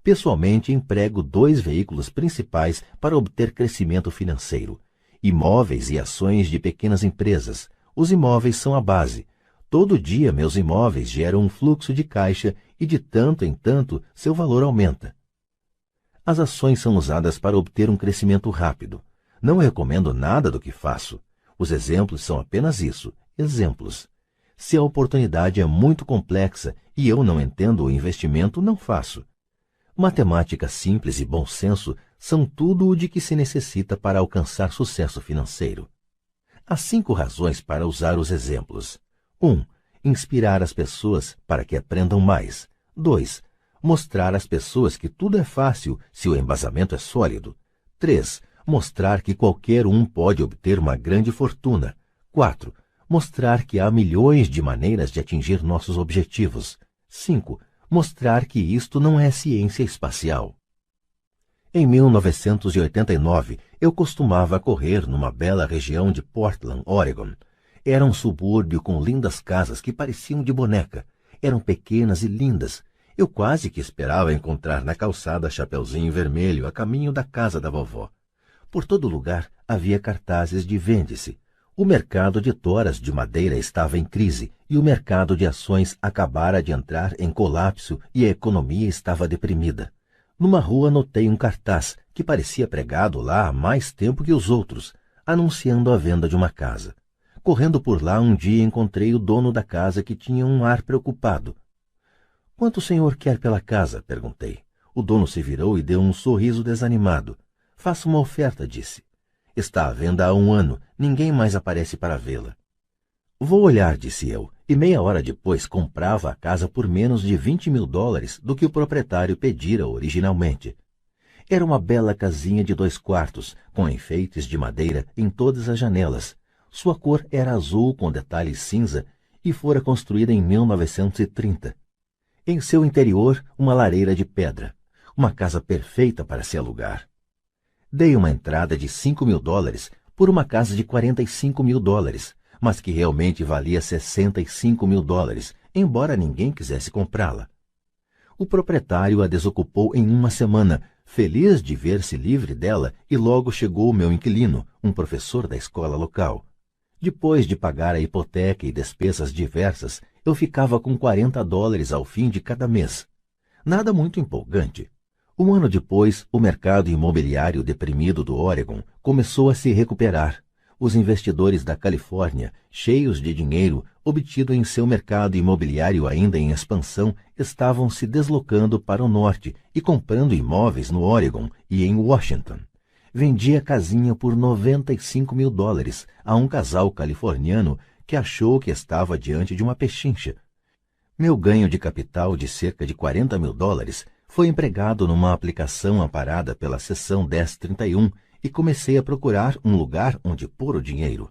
Pessoalmente, emprego 2 veículos principais para obter crescimento financeiro: imóveis e ações de pequenas empresas. Os imóveis são a base. Todo dia meus imóveis geram um fluxo de caixa e de tanto em tanto seu valor aumenta. As ações são usadas para obter um crescimento rápido. Não recomendo nada do que faço. Os exemplos são apenas isso, exemplos. Se a oportunidade é muito complexa e eu não entendo o investimento, não faço. Matemática simples e bom senso são tudo o de que se necessita para alcançar sucesso financeiro. Há 5 razões para usar os exemplos. 1. Inspirar as pessoas para que aprendam mais. 2. Mostrar às pessoas que tudo é fácil se o embasamento é sólido. 3. Mostrar que qualquer um pode obter uma grande fortuna. 4. Mostrar que há milhões de maneiras de atingir nossos objetivos. 5. Mostrar que isto não é ciência espacial. Em 1989, eu costumava correr numa bela região de Portland, Oregon. Era um subúrbio com lindas casas que pareciam de boneca. Eram pequenas e lindas. Eu quase que esperava encontrar na calçada Chapeuzinho Vermelho a caminho da casa da vovó. Por todo lugar havia cartazes de vende-se. O mercado de toras de madeira estava em crise e o mercado de ações acabara de entrar em colapso e a economia estava deprimida. Numa rua notei um cartaz que parecia pregado lá há mais tempo que os outros, anunciando a venda de uma casa. Correndo por lá um dia encontrei o dono da casa que tinha um ar preocupado. — Quanto o senhor quer pela casa? — perguntei. O dono se virou e deu um sorriso desanimado. — Faça uma oferta, disse. — Está à venda há 1 ano, ninguém mais aparece para vê-la. — Vou olhar, disse eu, e meia hora depois comprava a casa por menos de $20.000 do que o proprietário pedira originalmente. Era uma bela casinha de 2 quartos, com enfeites de madeira em todas as janelas. Sua cor era azul com detalhes cinza e fora construída em 1930. Em seu interior, uma lareira de pedra. Uma casa perfeita para se alugar. Dei uma entrada de $5.000 por uma casa de $45.000, mas que realmente valia $65.000, embora ninguém quisesse comprá-la. O proprietário a desocupou em 1 semana, feliz de ver-se livre dela, e logo chegou o meu inquilino, um professor da escola local. Depois de pagar a hipoteca e despesas diversas, eu ficava com $40 ao fim de cada mês. Nada muito empolgante. 1 ano depois, o mercado imobiliário deprimido do Oregon começou a se recuperar. Os investidores da Califórnia, cheios de dinheiro obtido em seu mercado imobiliário ainda em expansão, estavam se deslocando para o norte e comprando imóveis no Oregon e em Washington. Vendi a casinha por $95.000 a um casal californiano que achou que estava diante de uma pechincha. Meu ganho de capital de cerca de $40.000 foi empregado numa aplicação amparada pela seção 1031 e comecei a procurar um lugar onde pôr o dinheiro.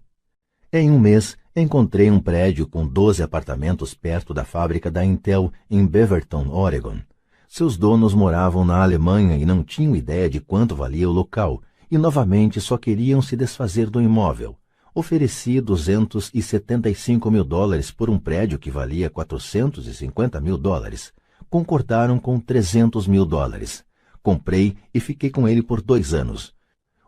Em 1 mês, encontrei um prédio com 12 apartamentos perto da fábrica da Intel em Beaverton, Oregon. Seus donos moravam na Alemanha e não tinham ideia de quanto valia o local, e novamente só queriam se desfazer do imóvel. Ofereci $275.000 por um prédio que valia $450.000. Concordaram com $300.000. Comprei e fiquei com ele por 2 anos.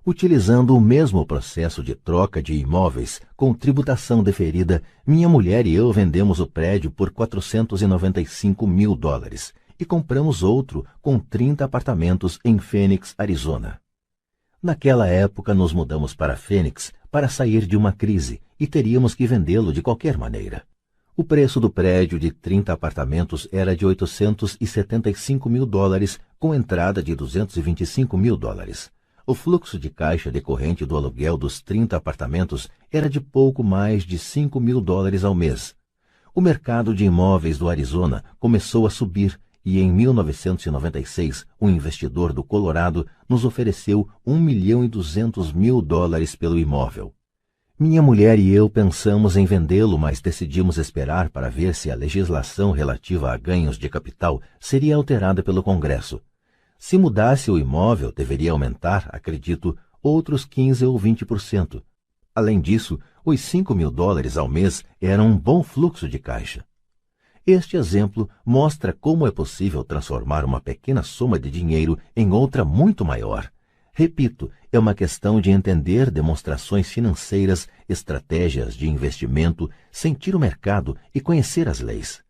Utilizando o mesmo processo de troca de imóveis com tributação deferida, minha mulher e eu vendemos o prédio por $495 mil e compramos outro com 30 apartamentos em Phoenix, Arizona. Naquela época nos mudamos para Phoenix para sair de uma crise e teríamos que vendê-lo de qualquer maneira. O preço do prédio de 30 apartamentos era de $875 mil, com entrada de $225 mil. O fluxo de caixa decorrente do aluguel dos 30 apartamentos era de pouco mais de $5 mil ao mês. O mercado de imóveis do Arizona começou a subir e em 1996 um investidor do Colorado nos ofereceu $1,2 milhão pelo imóvel. Minha mulher e eu pensamos em vendê-lo, mas decidimos esperar para ver se a legislação relativa a ganhos de capital seria alterada pelo Congresso. Se mudasse o imóvel, deveria aumentar, acredito, outros 15 ou 20%. Além disso, os $5 mil ao mês eram um bom fluxo de caixa. Este exemplo mostra como é possível transformar uma pequena soma de dinheiro em outra muito maior. Repito, é uma questão de entender demonstrações financeiras, estratégias de investimento, sentir o mercado e conhecer as leis.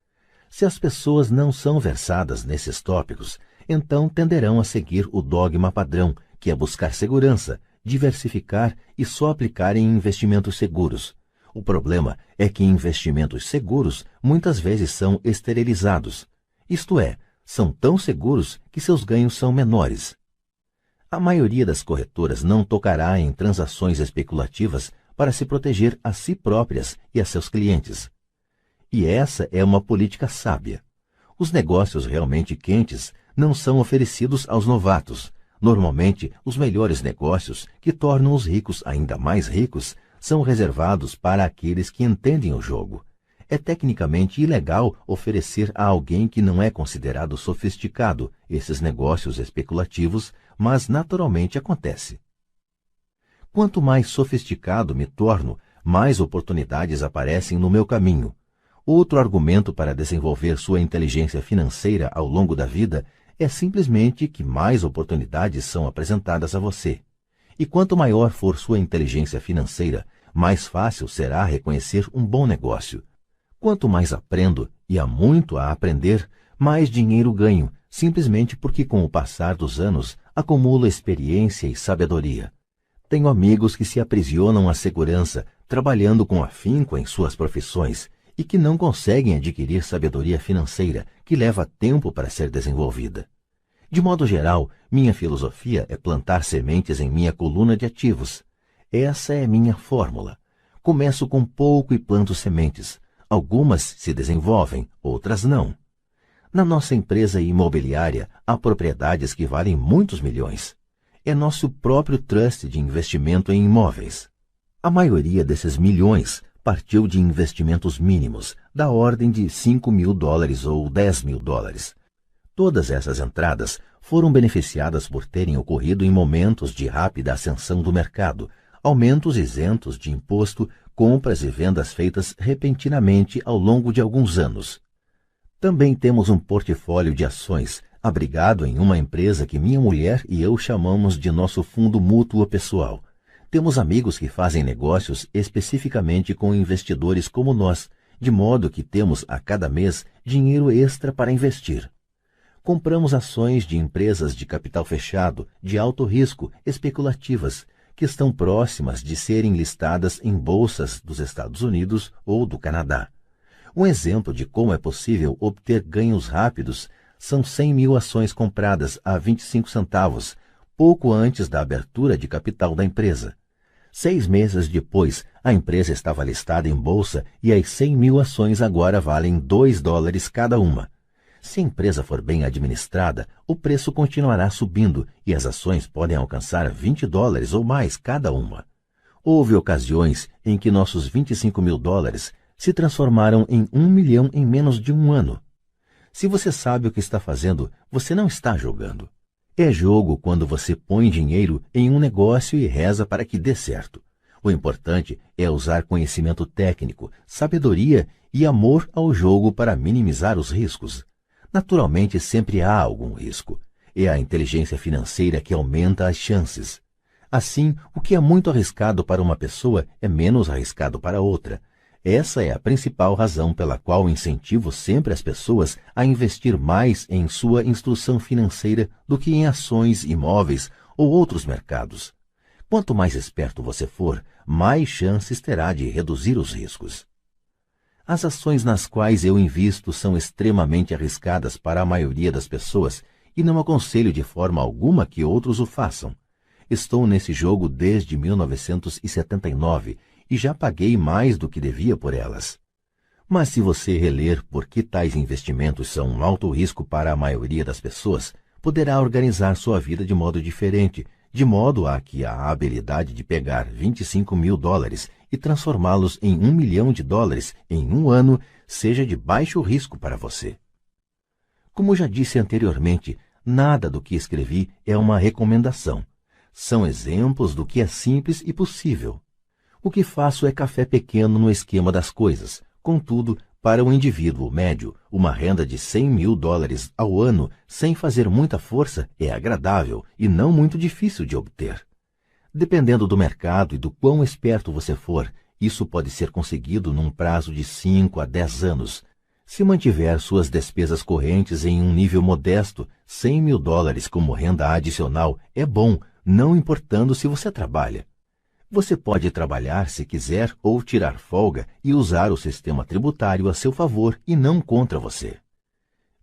Se as pessoas não são versadas nesses tópicos, então tenderão a seguir o dogma padrão, que é buscar segurança, diversificar e só aplicar em investimentos seguros. O problema é que investimentos seguros muitas vezes são esterilizados. Isto é, são tão seguros que seus ganhos são menores. A maioria das corretoras não tocará em transações especulativas para se proteger a si próprias e a seus clientes. E essa é uma política sábia. Os negócios realmente quentes não são oferecidos aos novatos. Normalmente, os melhores negócios, que tornam os ricos ainda mais ricos, são reservados para aqueles que entendem o jogo. É tecnicamente ilegal oferecer a alguém que não é considerado sofisticado esses negócios especulativos, mas naturalmente acontece. Quanto mais sofisticado me torno, mais oportunidades aparecem no meu caminho. Outro argumento para desenvolver sua inteligência financeira ao longo da vida é simplesmente que mais oportunidades são apresentadas a você. E quanto maior for sua inteligência financeira, mais fácil será reconhecer um bom negócio. Quanto mais aprendo, e há muito a aprender, mais dinheiro ganho, simplesmente porque com o passar dos anos acumulo experiência e sabedoria. Tenho amigos que se aprisionam à segurança, trabalhando com afinco em suas profissões, e que não conseguem adquirir sabedoria financeira, que leva tempo para ser desenvolvida. De modo geral, minha filosofia é plantar sementes em minha coluna de ativos. Essa é minha fórmula. Começo com pouco e planto sementes. Algumas se desenvolvem, outras não. Na nossa empresa imobiliária, há propriedades que valem muitos milhões. É nosso próprio trust de investimento em imóveis. A maioria desses milhões partiu de investimentos mínimos, da ordem de $5 mil ou $10 mil. Todas essas entradas foram beneficiadas por terem ocorrido em momentos de rápida ascensão do mercado, aumentos isentos de imposto, compras e vendas feitas repentinamente ao longo de alguns anos. Também temos um portfólio de ações, abrigado em uma empresa que minha mulher e eu chamamos de nosso fundo mútuo pessoal. Temos amigos que fazem negócios especificamente com investidores como nós, de modo que temos a cada mês dinheiro extra para investir. Compramos ações de empresas de capital fechado, de alto risco, especulativas, que estão próximas de serem listadas em bolsas dos Estados Unidos ou do Canadá. Um exemplo de como é possível obter ganhos rápidos são 100 mil ações compradas a 25 centavos, pouco antes da abertura de capital da empresa. 6 meses depois, a empresa estava listada em bolsa e as 100 mil ações agora valem $2 cada uma. Se a empresa for bem administrada, o preço continuará subindo e as ações podem alcançar $20 ou mais cada uma. Houve ocasiões em que nossos $25 mil se transformaram em 1 milhão em menos de um ano. Se você sabe o que está fazendo, você não está jogando. É jogo quando você põe dinheiro em um negócio e reza para que dê certo. O importante é usar conhecimento técnico, sabedoria e amor ao jogo para minimizar os riscos. Naturalmente, sempre há algum risco. É a inteligência financeira que aumenta as chances. Assim, o que é muito arriscado para uma pessoa é menos arriscado para outra. Essa é a principal razão pela qual incentivo sempre as pessoas a investir mais em sua instrução financeira do que em ações, imóveis ou outros mercados. Quanto mais esperto você for, mais chances terá de reduzir os riscos. As ações nas quais eu invisto são extremamente arriscadas para a maioria das pessoas e não aconselho de forma alguma que outros o façam. Estou nesse jogo desde 1979 e já paguei mais do que devia por elas. Mas se você reler por que tais investimentos são um alto risco para a maioria das pessoas, poderá organizar sua vida de modo diferente, de modo a que a habilidade de pegar $25.000 e transformá-los em $1 milhão em um ano seja de baixo risco para você. Como já disse anteriormente, nada do que escrevi é uma recomendação. São exemplos do que é simples e possível. O que faço é café pequeno no esquema das coisas. Contudo, para um indivíduo médio, uma renda de $100.000 ao ano, sem fazer muita força, é agradável e não muito difícil de obter. Dependendo do mercado e do quão esperto você for, isso pode ser conseguido num prazo de 5 a 10 anos. Se mantiver suas despesas correntes em um nível modesto, $100.000 como renda adicional é bom, não importando se você trabalha. Você pode trabalhar se quiser ou tirar folga e usar o sistema tributário a seu favor e não contra você.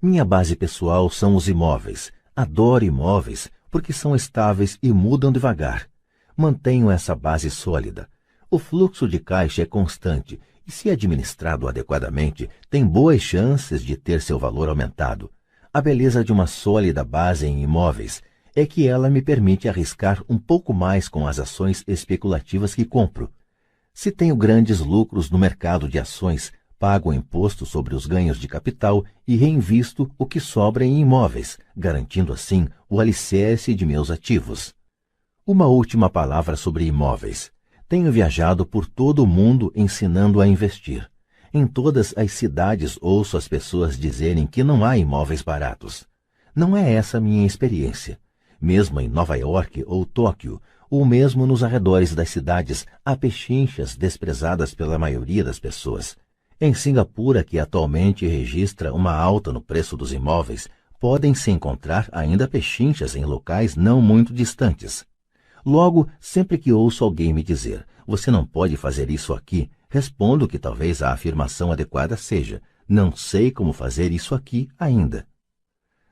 Minha base pessoal são os imóveis. Adoro imóveis porque são estáveis e mudam devagar. Mantenho essa base sólida. O fluxo de caixa é constante e, se administrado adequadamente, tem boas chances de ter seu valor aumentado. A beleza de uma sólida base em imóveis é que ela me permite arriscar um pouco mais com as ações especulativas que compro. Se tenho grandes lucros no mercado de ações, pago o imposto sobre os ganhos de capital e reinvisto o que sobra em imóveis, garantindo assim o alicerce de meus ativos. Uma última palavra sobre imóveis. Tenho viajado por todo o mundo ensinando a investir. Em todas as cidades ouço as pessoas dizerem que não há imóveis baratos. Não é essa a minha experiência. Mesmo em Nova York ou Tóquio, ou mesmo nos arredores das cidades, há pechinchas desprezadas pela maioria das pessoas. Em Singapura, que atualmente registra uma alta no preço dos imóveis, podem-se encontrar ainda pechinchas em locais não muito distantes. Logo, sempre que ouço alguém me dizer, você não pode fazer isso aqui, respondo que talvez a afirmação adequada seja, não sei como fazer isso aqui ainda.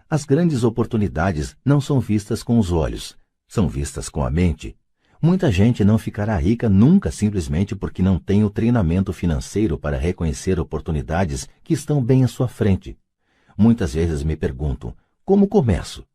As grandes oportunidades não são vistas com os olhos, são vistas com a mente. Muita gente não ficará rica nunca simplesmente porque não tem o treinamento financeiro para reconhecer oportunidades que estão bem à sua frente. Muitas vezes me perguntam, como começo?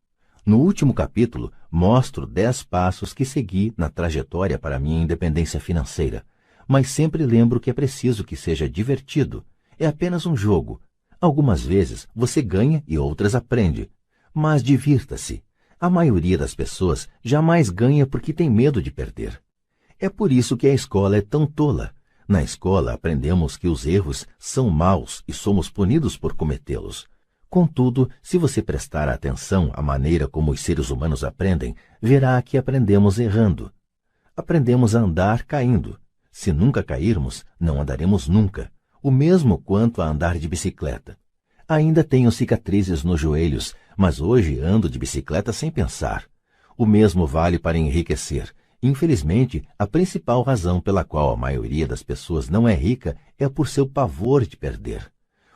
No último capítulo, mostro 10 passos que segui na trajetória para minha independência financeira, mas sempre lembro que é preciso que seja divertido. É apenas um jogo. Algumas vezes você ganha e outras aprende. Mas divirta-se. A maioria das pessoas jamais ganha porque tem medo de perder. É por isso que a escola é tão tola. Na escola aprendemos que os erros são maus e somos punidos por cometê-los. Contudo, se você prestar atenção à maneira como os seres humanos aprendem, verá que aprendemos errando. Aprendemos a andar caindo. Se nunca cairmos, não andaremos nunca. O mesmo quanto a andar de bicicleta. Ainda tenho cicatrizes nos joelhos, mas hoje ando de bicicleta sem pensar. O mesmo vale para enriquecer. Infelizmente, a principal razão pela qual a maioria das pessoas não é rica é por seu pavor de perder.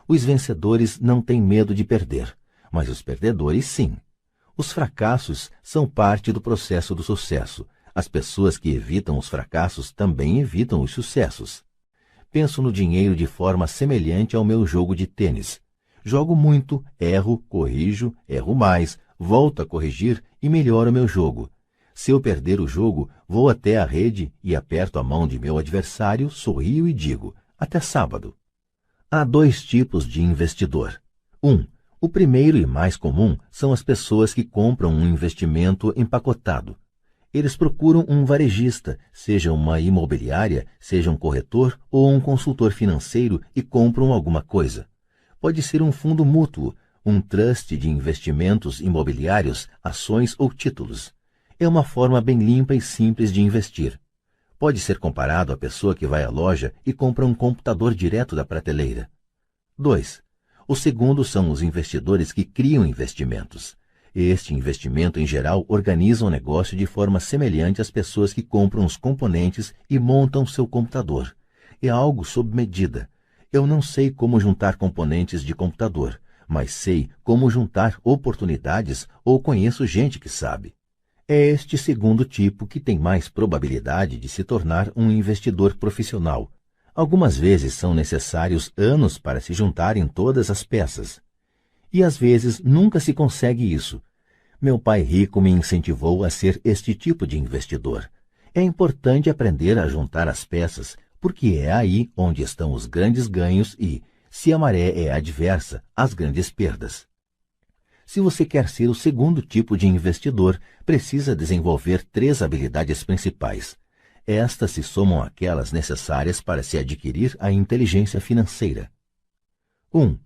Os vencedores não têm medo de perder, mas os perdedores sim. Os fracassos são parte do processo do sucesso. As pessoas que evitam os fracassos também evitam os sucessos. Penso no dinheiro de forma semelhante ao meu jogo de tênis. Jogo muito, erro, corrijo, erro mais, volto a corrigir e melhoro meu jogo. Se eu perder o jogo, vou até a rede e aperto a mão de meu adversário, sorrio e digo, até sábado. Há 2 tipos de investidor. 1. O primeiro e mais comum são as pessoas que compram um investimento empacotado. Eles procuram um varejista, seja uma imobiliária, seja um corretor ou um consultor financeiro e compram alguma coisa. Pode ser um fundo mútuo, um trust de investimentos imobiliários, ações ou títulos. É uma forma bem limpa e simples de investir. Pode ser comparado à pessoa que vai à loja e compra um computador direto da prateleira. 2. O segundo são os investidores que criam investimentos. Este investimento, em geral, organiza um negócio de forma semelhante às pessoas que compram os componentes e montam seu computador. É algo sob medida. Eu não sei como juntar componentes de computador, mas sei como juntar oportunidades ou conheço gente que sabe. É este segundo tipo que tem mais probabilidade de se tornar um investidor profissional. Algumas vezes são necessários anos para se juntarem todas as peças. E às vezes nunca se consegue isso. Meu pai rico me incentivou a ser este tipo de investidor. É importante aprender a juntar as peças, porque é aí onde estão os grandes ganhos e, se a maré é adversa, as grandes perdas. Se você quer ser o segundo tipo de investidor, precisa desenvolver 3 habilidades principais. Estas se somam àquelas necessárias para se adquirir a inteligência financeira. 1.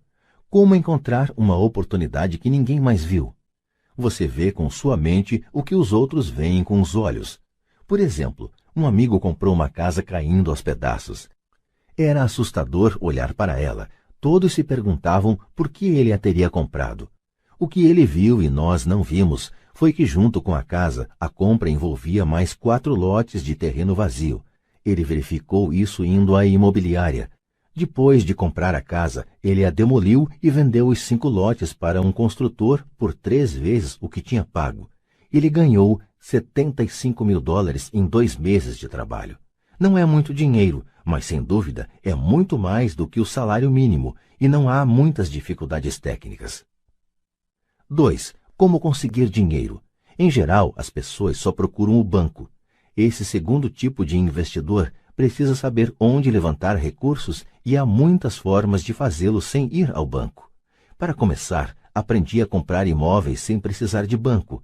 Como encontrar uma oportunidade que ninguém mais viu? Você vê com sua mente o que os outros veem com os olhos. Por exemplo, um amigo comprou uma casa caindo aos pedaços. Era assustador olhar para ela. Todos se perguntavam por que ele a teria comprado. O que ele viu e nós não vimos foi que, junto com a casa, a compra envolvia mais 4 lotes de terreno vazio. Ele verificou isso indo à imobiliária. Depois de comprar a casa, ele a demoliu e vendeu os 5 lotes para um construtor por 3 vezes o que tinha pago. Ele ganhou $75 mil em 2 meses de trabalho. Não é muito dinheiro, mas sem dúvida é muito mais do que o salário mínimo e não há muitas dificuldades técnicas. 2. Como conseguir dinheiro? Em geral, as pessoas só procuram o banco. Esse segundo tipo de investidor precisa saber onde levantar recursos e há muitas formas de fazê-lo sem ir ao banco. Para começar, aprendi a comprar imóveis sem precisar de banco.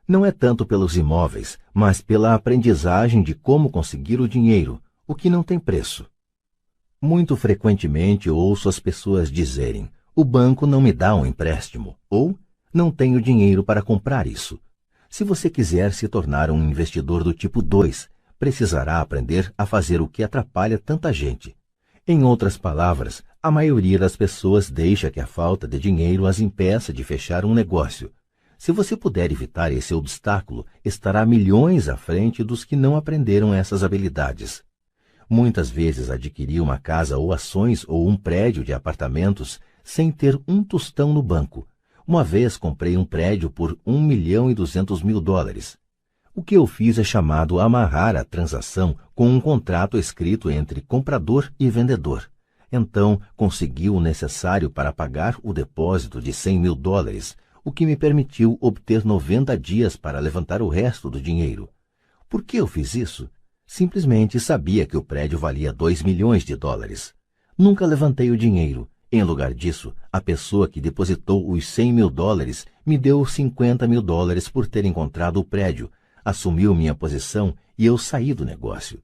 Não é tanto pelos imóveis, mas pela aprendizagem de como conseguir o dinheiro, o que não tem preço. Muito frequentemente ouço as pessoas dizerem: o banco não me dá um empréstimo, ou não tenho dinheiro para comprar isso. Se você quiser se tornar um investidor do tipo 2, precisará aprender a fazer o que atrapalha tanta gente. Em outras palavras, a maioria das pessoas deixa que a falta de dinheiro as impeça de fechar um negócio. Se você puder evitar esse obstáculo, estará milhões à frente dos que não aprenderam essas habilidades. Muitas vezes adquiri uma casa ou ações ou um prédio de apartamentos sem ter um tostão no banco. Uma vez comprei um prédio por $1.200.000. O que eu fiz é chamado amarrar a transação com um contrato escrito entre comprador e vendedor. Então, consegui o necessário para pagar o depósito de $100 mil, o que me permitiu obter 90 dias para levantar o resto do dinheiro. Por que eu fiz isso? Simplesmente sabia que o prédio valia $2 milhões. Nunca levantei o dinheiro. Em lugar disso, a pessoa que depositou os $100 mil me deu $50 mil por ter encontrado o prédio, assumiu minha posição e eu saí do negócio.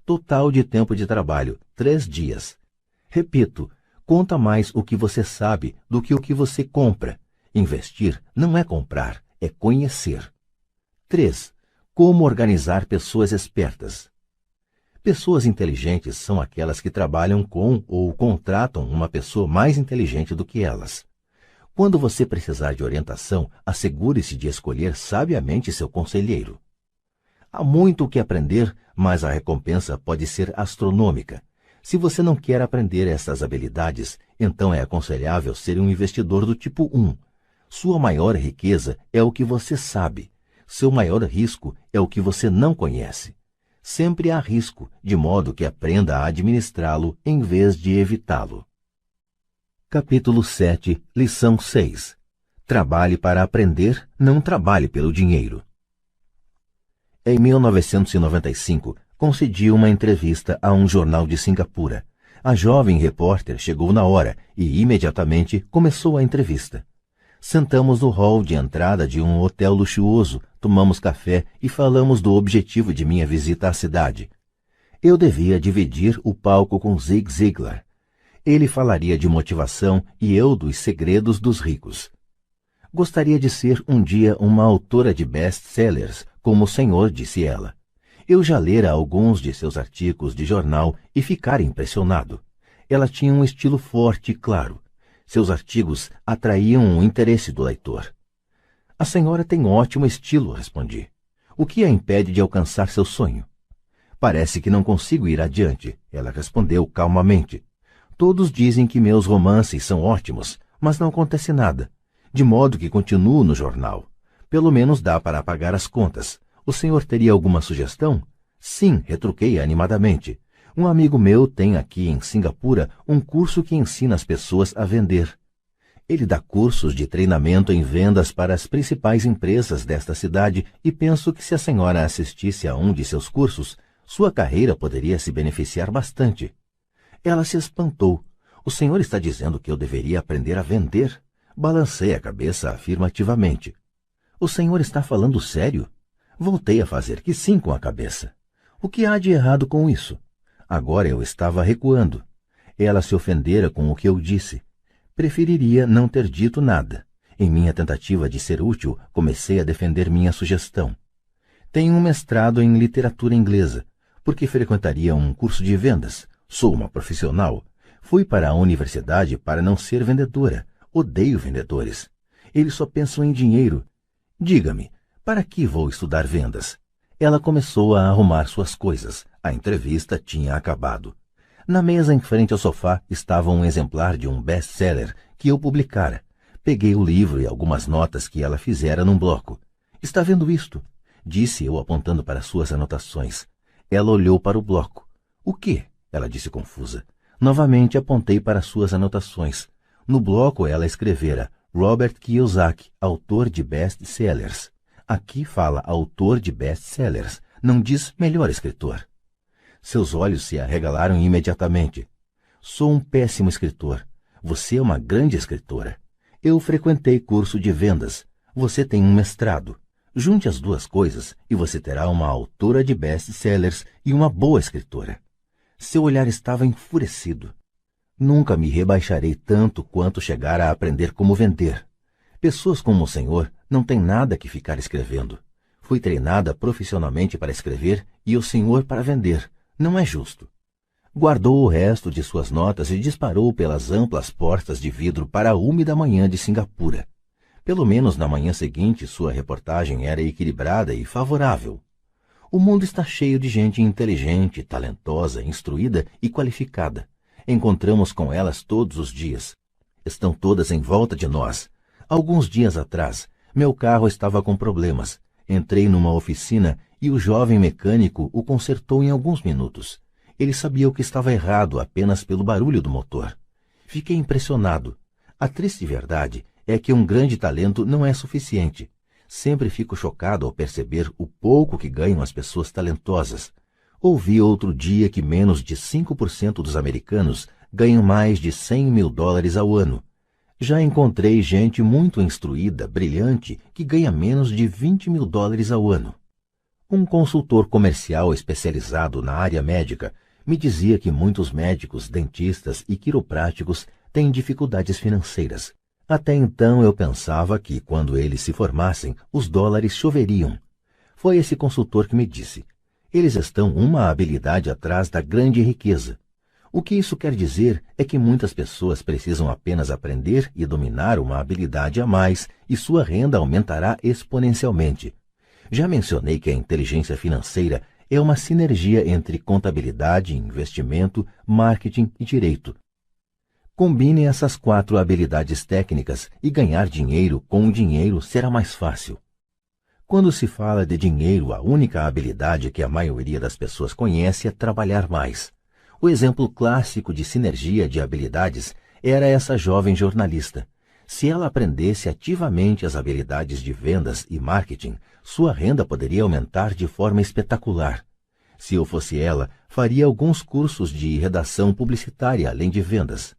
Total de tempo de trabalho, 3 dias. Repito, conta mais o que você sabe do que o que você compra. Investir não é comprar, é conhecer. 3. Como organizar pessoas espertas. Pessoas inteligentes são aquelas que trabalham com ou contratam uma pessoa mais inteligente do que elas. Quando você precisar de orientação, assegure-se de escolher sabiamente seu conselheiro. Há muito o que aprender, mas a recompensa pode ser astronômica. Se você não quer aprender essas habilidades, então é aconselhável ser um investidor do tipo 1. Sua maior riqueza é o que você sabe. Seu maior risco é o que você não conhece. Sempre há risco, de modo que aprenda a administrá-lo em vez de evitá-lo. Capítulo 7, Lição 6. Trabalhe para aprender, não trabalhe pelo dinheiro. Em 1995, concedi uma entrevista a um jornal de Singapura. A jovem repórter chegou na hora e imediatamente começou a entrevista. Sentamos no hall de entrada de um hotel luxuoso, tomamos café e falamos do objetivo de minha visita à cidade. Eu devia dividir o palco com Zig Ziglar. Ele falaria de motivação e eu dos segredos dos ricos. Gostaria de ser um dia uma autora de best-sellers, como o senhor, disse ela. Eu já lera alguns de seus artigos de jornal e ficara impressionado. Ela tinha um estilo forte e claro. Seus artigos atraíam o interesse do leitor. A senhora tem ótimo estilo, respondi. O que a impede de alcançar seu sonho? Parece que não consigo ir adiante, ela respondeu calmamente. Todos dizem que meus romances são ótimos, mas não acontece nada. De modo que continuo no jornal. Pelo menos dá para pagar as contas. O senhor teria alguma sugestão? Sim, retruquei animadamente. Um amigo meu tem aqui em Singapura um curso que ensina as pessoas a vender. Ele dá cursos de treinamento em vendas para as principais empresas desta cidade e penso que se a senhora assistisse a um de seus cursos, sua carreira poderia se beneficiar bastante. Ela se espantou. O senhor está dizendo que eu deveria aprender a vender? Balancei a cabeça afirmativamente. O senhor está falando sério? Voltei a fazer que sim com a cabeça. O que há de errado com isso? Agora eu estava recuando. Ela se ofendera com o que eu disse. Preferiria não ter dito nada. Em minha tentativa de ser útil, comecei a defender minha sugestão. Tenho um mestrado em literatura inglesa. Por que frequentaria um curso de vendas? Sou uma profissional. Fui para a universidade para não ser vendedora. Odeio vendedores. Eles só pensam em dinheiro. Diga-me, para que vou estudar vendas? Ela começou a arrumar suas coisas. A entrevista tinha acabado. Na mesa em frente ao sofá estava um exemplar de um best-seller que eu publicara. Peguei o livro e algumas notas que ela fizera num bloco. Está vendo isto? Disse eu apontando para suas anotações. Ela olhou para o bloco. O quê? Ela disse confusa. Novamente apontei para suas anotações. No bloco ela escrevera Robert Kiyosaki, autor de best-sellers. Aqui fala autor de best-sellers, não diz melhor escritor. Seus olhos se arregalaram imediatamente. Sou um péssimo escritor. Você é uma grande escritora. Eu frequentei curso de vendas. Você tem um mestrado. Junte as duas coisas e você terá uma autora de best-sellers e uma boa escritora. Seu olhar estava enfurecido. Nunca me rebaixarei tanto quanto chegar a aprender como vender. Pessoas como o senhor não têm nada que ficar escrevendo. Fui treinada profissionalmente para escrever e o senhor para vender. Não é justo. Guardou o resto de suas notas e disparou pelas amplas portas de vidro para a úmida manhã de Singapura. Pelo menos na manhã seguinte sua reportagem era equilibrada e favorável. O mundo está cheio de gente inteligente, talentosa, instruída e qualificada. Encontramos com elas todos os dias. Estão todas em volta de nós. Alguns dias atrás, meu carro estava com problemas. Entrei numa oficina e o jovem mecânico o consertou em alguns minutos. Ele sabia o que estava errado apenas pelo barulho do motor. Fiquei impressionado. A triste verdade é que um grande talento não é suficiente. Sempre fico chocado ao perceber o pouco que ganham as pessoas talentosas. Ouvi outro dia que menos de 5% dos americanos ganham mais de $100.000 ao ano. Já encontrei gente muito instruída, brilhante, que ganha menos de $20.000 ao ano. Um consultor comercial especializado na área médica me dizia que muitos médicos, dentistas e quiropráticos têm dificuldades financeiras. Até então eu pensava que, quando eles se formassem, os dólares choveriam. Foi esse consultor que me disse: eles estão uma habilidade atrás da grande riqueza. O que isso quer dizer é que muitas pessoas precisam apenas aprender e dominar uma habilidade a mais e sua renda aumentará exponencialmente. Já mencionei que a inteligência financeira é uma sinergia entre contabilidade, investimento, marketing e direito. Combine essas 4 habilidades técnicas e ganhar dinheiro com o dinheiro será mais fácil. Quando se fala de dinheiro, a única habilidade que a maioria das pessoas conhece é trabalhar mais. O exemplo clássico de sinergia de habilidades era essa jovem jornalista. Se ela aprendesse ativamente as habilidades de vendas e marketing, sua renda poderia aumentar de forma espetacular. Se eu fosse ela, faria alguns cursos de redação publicitária além de vendas.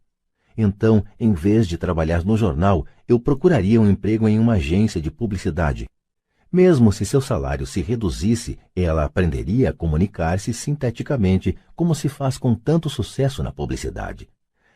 Então, em vez de trabalhar no jornal, eu procuraria um emprego em uma agência de publicidade. Mesmo se seu salário se reduzisse, ela aprenderia a comunicar-se sinteticamente, como se faz com tanto sucesso na publicidade.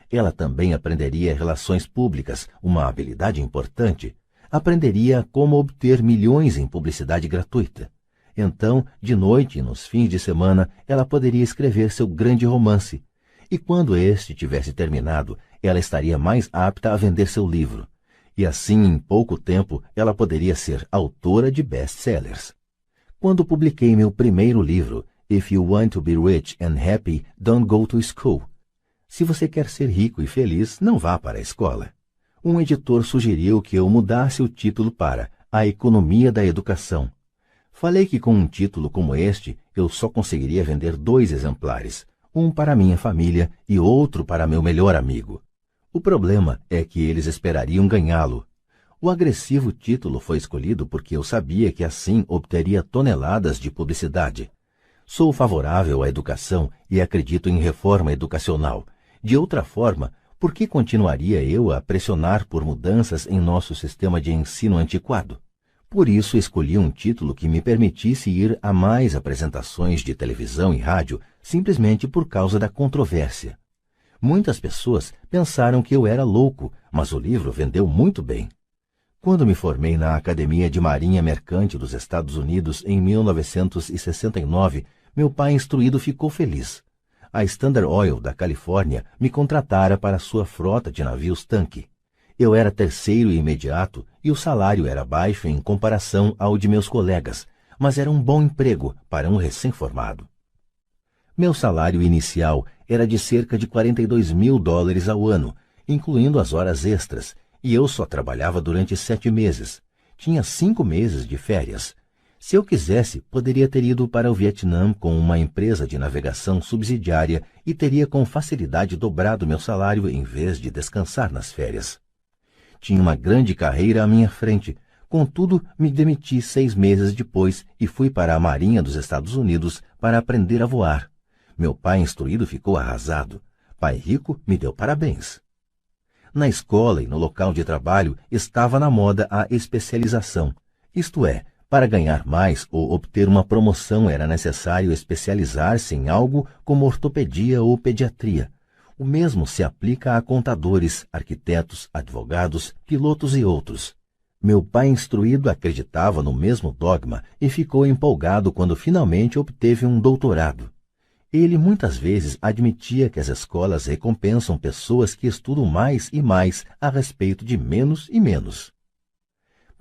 Ela também aprenderia relações públicas, uma habilidade importante. aprenderia como obter milhões em publicidade gratuita. Então, de noite e nos fins de semana, ela poderia escrever seu grande romance. E quando este tivesse terminado, ela estaria mais apta a vender seu livro. E assim, em pouco tempo, ela poderia ser autora de best-sellers. Quando publiquei meu primeiro livro, If You Want to Be Rich and Happy, Don't Go to School. Se você quer ser rico e feliz, não vá para a escola. Um editor sugeriu que eu mudasse o título para A Economia da Educação. Falei que com um título como este, eu só conseguiria vender 2 exemplares, um para minha família e outro para meu melhor amigo. O problema é que eles esperariam ganhá-lo. O agressivo título foi escolhido porque eu sabia que assim obteria toneladas de publicidade. Sou favorável à educação e acredito em reforma educacional. De outra forma, por que continuaria eu a pressionar por mudanças em nosso sistema de ensino antiquado? Por isso escolhi um título que me permitisse ir a mais apresentações de televisão e rádio simplesmente por causa da controvérsia. Muitas pessoas pensaram que eu era louco, mas o livro vendeu muito bem. Quando me formei na Academia de Marinha Mercante dos Estados Unidos em 1969, meu pai instruído ficou feliz. A Standard Oil da Califórnia me contratara para sua frota de navios tanque. Eu era terceiro e imediato e o salário era baixo em comparação ao de meus colegas, mas era um bom emprego para um recém-formado. Meu salário inicial era de cerca de $42.000 ao ano, incluindo as horas extras, e eu só trabalhava durante 7 meses. Tinha 5 meses de férias. Se eu quisesse, poderia ter ido para o Vietnã com uma empresa de navegação subsidiária e teria com facilidade dobrado meu salário em vez de descansar nas férias. Tinha uma grande carreira à minha frente, contudo me demiti 6 meses depois e fui para a Marinha dos Estados Unidos para aprender a voar. Meu pai instruído ficou arrasado. Pai rico me deu parabéns. Na escola e no local de trabalho estava na moda a especialização, isto é, para ganhar mais ou obter uma promoção era necessário especializar-se em algo como ortopedia ou pediatria. O mesmo se aplica a contadores, arquitetos, advogados, pilotos e outros. Meu pai instruído acreditava no mesmo dogma e ficou empolgado quando finalmente obteve um doutorado. Ele muitas vezes admitia que as escolas recompensam pessoas que estudam mais e mais a respeito de menos e menos.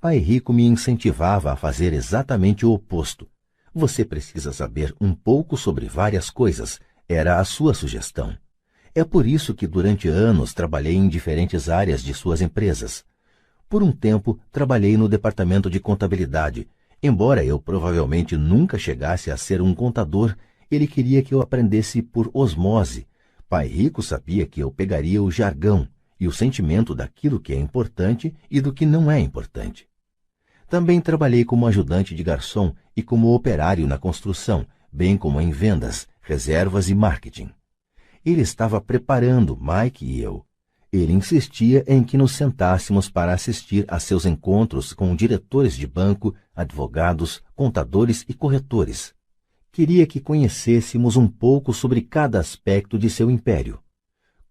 Pai rico me incentivava a fazer exatamente o oposto. Você precisa saber um pouco sobre várias coisas, era a sua sugestão. É por isso que durante anos trabalhei em diferentes áreas de suas empresas. Por um tempo, trabalhei no departamento de contabilidade. Embora eu provavelmente nunca chegasse a ser um contador, ele queria que eu aprendesse por osmose. Pai rico sabia que eu pegaria o jargão e o sentimento daquilo que é importante e do que não é importante. Também trabalhei como ajudante de garçom e como operário na construção, bem como em vendas, reservas e marketing. Ele estava preparando Mike e eu. Ele insistia em que nos sentássemos para assistir a seus encontros com diretores de banco, advogados, contadores e corretores. Queria que conhecêssemos um pouco sobre cada aspecto de seu império.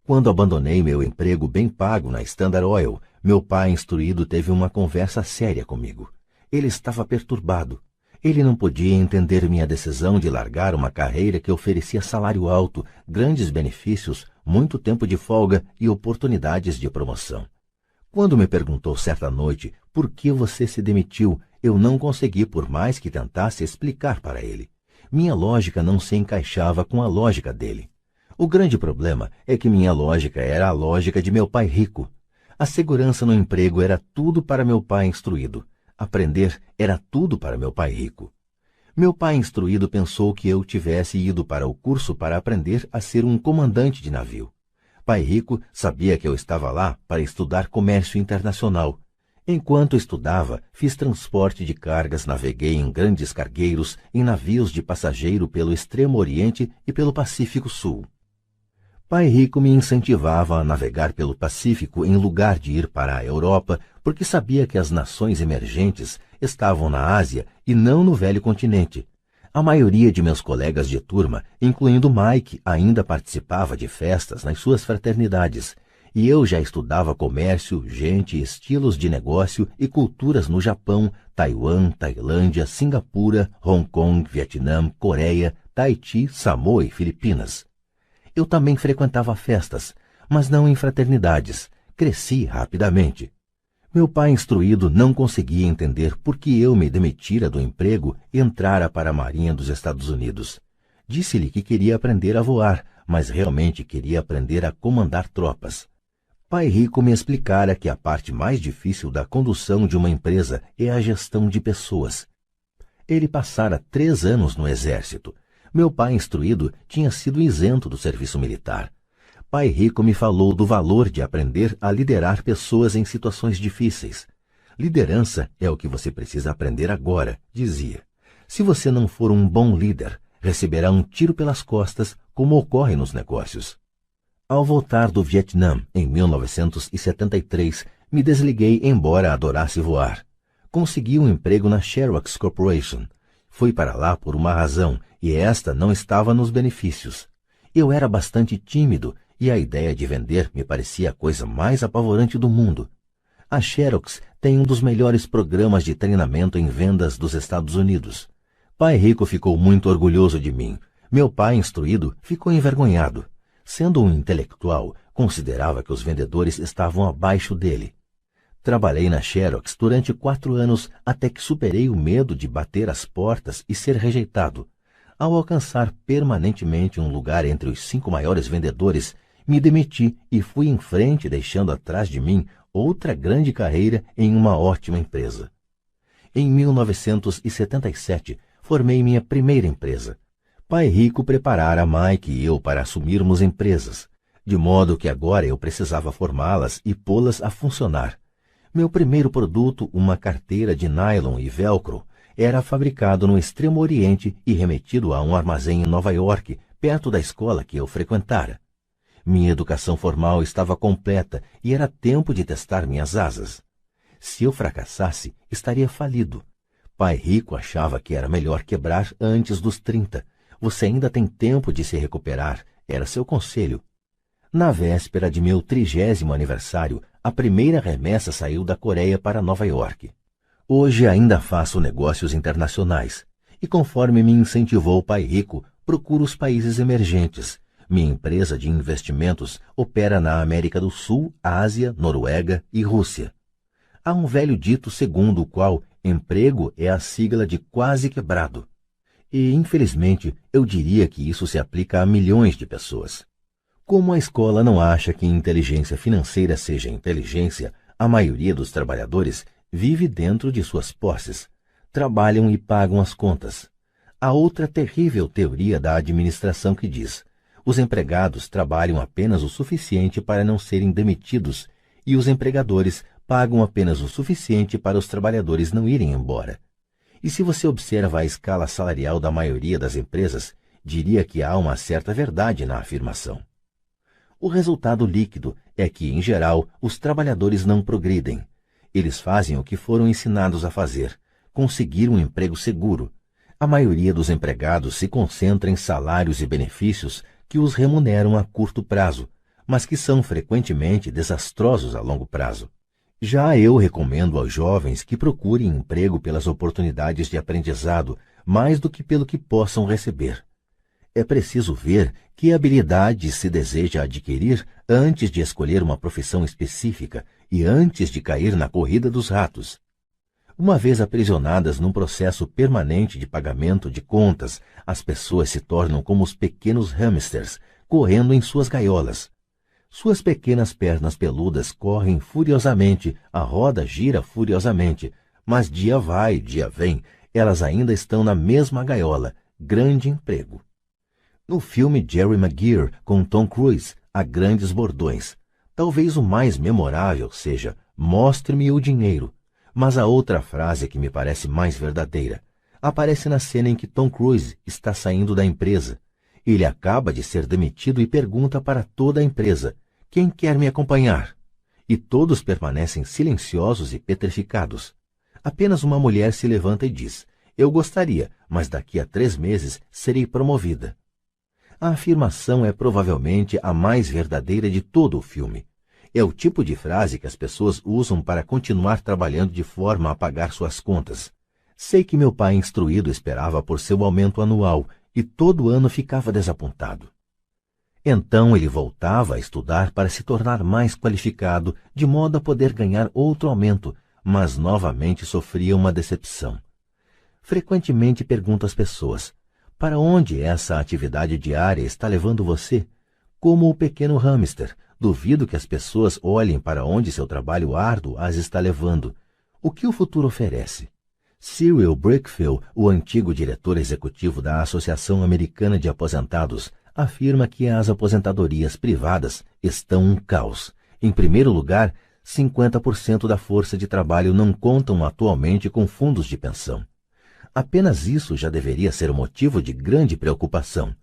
Quando abandonei meu emprego bem pago na Standard Oil, meu pai instruído teve uma conversa séria comigo. Ele estava perturbado. Ele não podia entender minha decisão de largar uma carreira que oferecia salário alto, grandes benefícios, muito tempo de folga e oportunidades de promoção. Quando me perguntou certa noite por que você se demitiu, eu não consegui por mais que tentasse explicar para ele. Minha lógica não se encaixava com a lógica dele. O grande problema é que minha lógica era a lógica de meu pai rico. A segurança no emprego era tudo para meu pai instruído. Aprender era tudo para meu pai rico. Meu pai instruído pensou que eu tivesse ido para o curso para aprender a ser um comandante de navio. Pai rico sabia que eu estava lá para estudar comércio internacional. Enquanto estudava, fiz transporte de cargas, naveguei em grandes cargueiros, em navios de passageiro pelo Extremo Oriente e pelo Pacífico Sul. Pai rico me incentivava a navegar pelo Pacífico em lugar de ir para a Europa, porque sabia que as nações emergentes estavam na Ásia e não no velho continente. A maioria de meus colegas de turma, incluindo Mike, ainda participava de festas nas suas fraternidades, e eu já estudava comércio, gente, estilos de negócio e culturas no Japão, Taiwan, Tailândia, Singapura, Hong Kong, Vietnã, Coreia, Tahiti, Samoa e Filipinas. Eu também frequentava festas, mas não em fraternidades. Cresci rapidamente. Meu pai instruído não conseguia entender por que eu me demitira do emprego e entrara para a Marinha dos Estados Unidos. Disse-lhe que queria aprender a voar, mas realmente queria aprender a comandar tropas. Pai Rico me explicara que a parte mais difícil da condução de uma empresa é a gestão de pessoas. Ele passara 3 anos no exército. Meu pai instruído tinha sido isento do serviço militar. Pai Rico me falou do valor de aprender a liderar pessoas em situações difíceis. Liderança é o que você precisa aprender agora, dizia. Se você não for um bom líder, receberá um tiro pelas costas, como ocorre nos negócios. Ao voltar do Vietnã, em 1973, me desliguei embora adorasse voar. Consegui um emprego na Xerox Corporation. Fui para lá por uma razão, e esta não estava nos benefícios. Eu era bastante tímido, e a ideia de vender me parecia a coisa mais apavorante do mundo. A Xerox tem um dos melhores programas de treinamento em vendas dos Estados Unidos. Pai Rico ficou muito orgulhoso de mim. Meu pai, instruído, ficou envergonhado. Sendo um intelectual, considerava que os vendedores estavam abaixo dele. Trabalhei na Xerox durante 4 anos até que superei o medo de bater as portas e ser rejeitado. Ao alcançar permanentemente um lugar entre os 5 maiores vendedores, me demiti e fui em frente, deixando atrás de mim outra grande carreira em uma ótima empresa. Em 1977, formei minha primeira empresa. Pai Rico preparara Mike e eu para assumirmos empresas, de modo que agora eu precisava formá-las e pô-las a funcionar. Meu primeiro produto, uma carteira de nylon e velcro, era fabricado no Extremo Oriente e remetido a um armazém em Nova York, perto da escola que eu frequentara. Minha educação formal estava completa e era tempo de testar minhas asas. Se eu fracassasse, estaria falido. Pai Rico achava que era melhor quebrar antes dos 30. Você ainda tem tempo de se recuperar, era seu conselho. Na véspera de meu 30º aniversário, a primeira remessa saiu da Coreia para Nova York. Hoje ainda faço negócios internacionais, e conforme me incentivou Pai Rico, procuro os países emergentes. Minha empresa de investimentos opera na América do Sul, Ásia, Noruega e Rússia. Há um velho dito segundo o qual emprego é a sigla de quase quebrado. E, infelizmente, eu diria que isso se aplica a milhões de pessoas. Como a escola não acha que inteligência financeira seja inteligência, a maioria dos trabalhadores vive dentro de suas posses. Trabalham e pagam as contas. Há outra terrível teoria da administração que diz: os empregados trabalham apenas o suficiente para não serem demitidos e os empregadores pagam apenas o suficiente para os trabalhadores não irem embora. E se você observa a escala salarial da maioria das empresas, diria que há uma certa verdade na afirmação. O resultado líquido é que, em geral, os trabalhadores não progridem. Eles fazem o que foram ensinados a fazer, conseguir um emprego seguro. A maioria dos empregados se concentra em salários e benefícios que os remuneram a curto prazo, mas que são frequentemente desastrosos a longo prazo. Já eu recomendo aos jovens que procurem emprego pelas oportunidades de aprendizado, mais do que pelo que possam receber. É preciso ver que habilidade se deseja adquirir antes de escolher uma profissão específica e antes de cair na corrida dos ratos. Uma vez aprisionadas num processo permanente de pagamento de contas, as pessoas se tornam como os pequenos hamsters, correndo em suas gaiolas. Suas pequenas pernas peludas correm furiosamente, a roda gira furiosamente, mas dia vai, dia vem, elas ainda estão na mesma gaiola. Grande emprego. No filme Jerry Maguire, com Tom Cruise, há grandes bordões. Talvez o mais memorável seja: mostre-me o dinheiro. Mas a outra frase que me parece mais verdadeira aparece na cena em que Tom Cruise está saindo da empresa. Ele acaba de ser demitido e pergunta para toda a empresa: quem quer me acompanhar? E todos permanecem silenciosos e petrificados. Apenas uma mulher se levanta e diz: eu gostaria, mas daqui a 3 meses serei promovida. A afirmação é provavelmente a mais verdadeira de todo o filme. É o tipo de frase que as pessoas usam para continuar trabalhando de forma a pagar suas contas. Sei que meu pai instruído esperava por seu aumento anual e todo ano ficava desapontado. Então ele voltava a estudar para se tornar mais qualificado, de modo a poder ganhar outro aumento, mas novamente sofria uma decepção. Frequentemente pergunto às pessoas: para onde essa atividade diária está levando você? Como o pequeno hamster, duvido que as pessoas olhem para onde seu trabalho árduo as está levando. O que o futuro oferece? Cyril Brickfield, o antigo diretor executivo da Associação Americana de Aposentados, afirma que as aposentadorias privadas estão um caos. Em primeiro lugar, 50% da força de trabalho não contam atualmente com fundos de pensão. Apenas isso já deveria ser motivo de grande preocupação.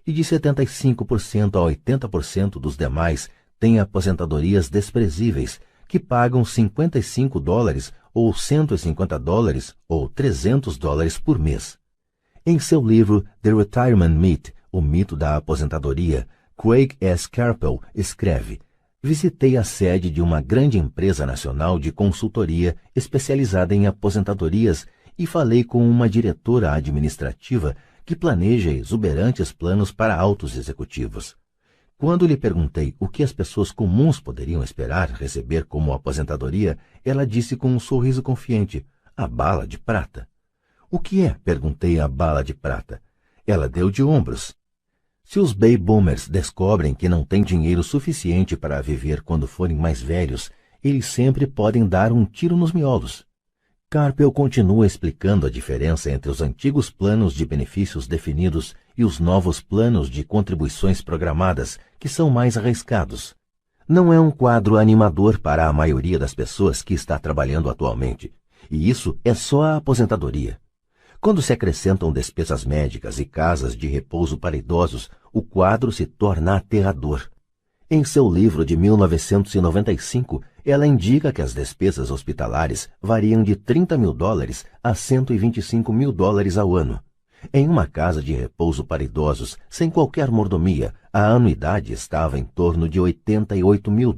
E de 75% a 80% dos demais têm aposentadorias desprezíveis, que pagam $55 ou $150 ou $300 por mês. Em seu livro The Retirement Myth, o mito da aposentadoria, Craig S. Carpel escreve: visitei a sede de uma grande empresa nacional de consultoria especializada em aposentadorias e falei com uma diretora administrativa que planeja exuberantes planos para altos executivos. Quando lhe perguntei o que as pessoas comuns poderiam esperar receber como aposentadoria, ela disse com um sorriso confiante: a bala de prata. O que é? Perguntei a bala de prata. Ela deu de ombros. Se os baby boomers descobrem que não têm dinheiro suficiente para viver quando forem mais velhos, eles sempre podem dar um tiro nos miolos. Carpel continua explicando a diferença entre os antigos planos de benefícios definidos e os novos planos de contribuições programadas, que são mais arriscados. Não é um quadro animador para a maioria das pessoas que está trabalhando atualmente, e isso é só a aposentadoria. Quando se acrescentam despesas médicas e casas de repouso para idosos, o quadro se torna aterrador. Em seu livro de 1995, ela indica que as despesas hospitalares variam de $30 mil a $125 mil ao ano. Em uma casa de repouso para idosos, sem qualquer mordomia, a anuidade estava em torno de $88 mil.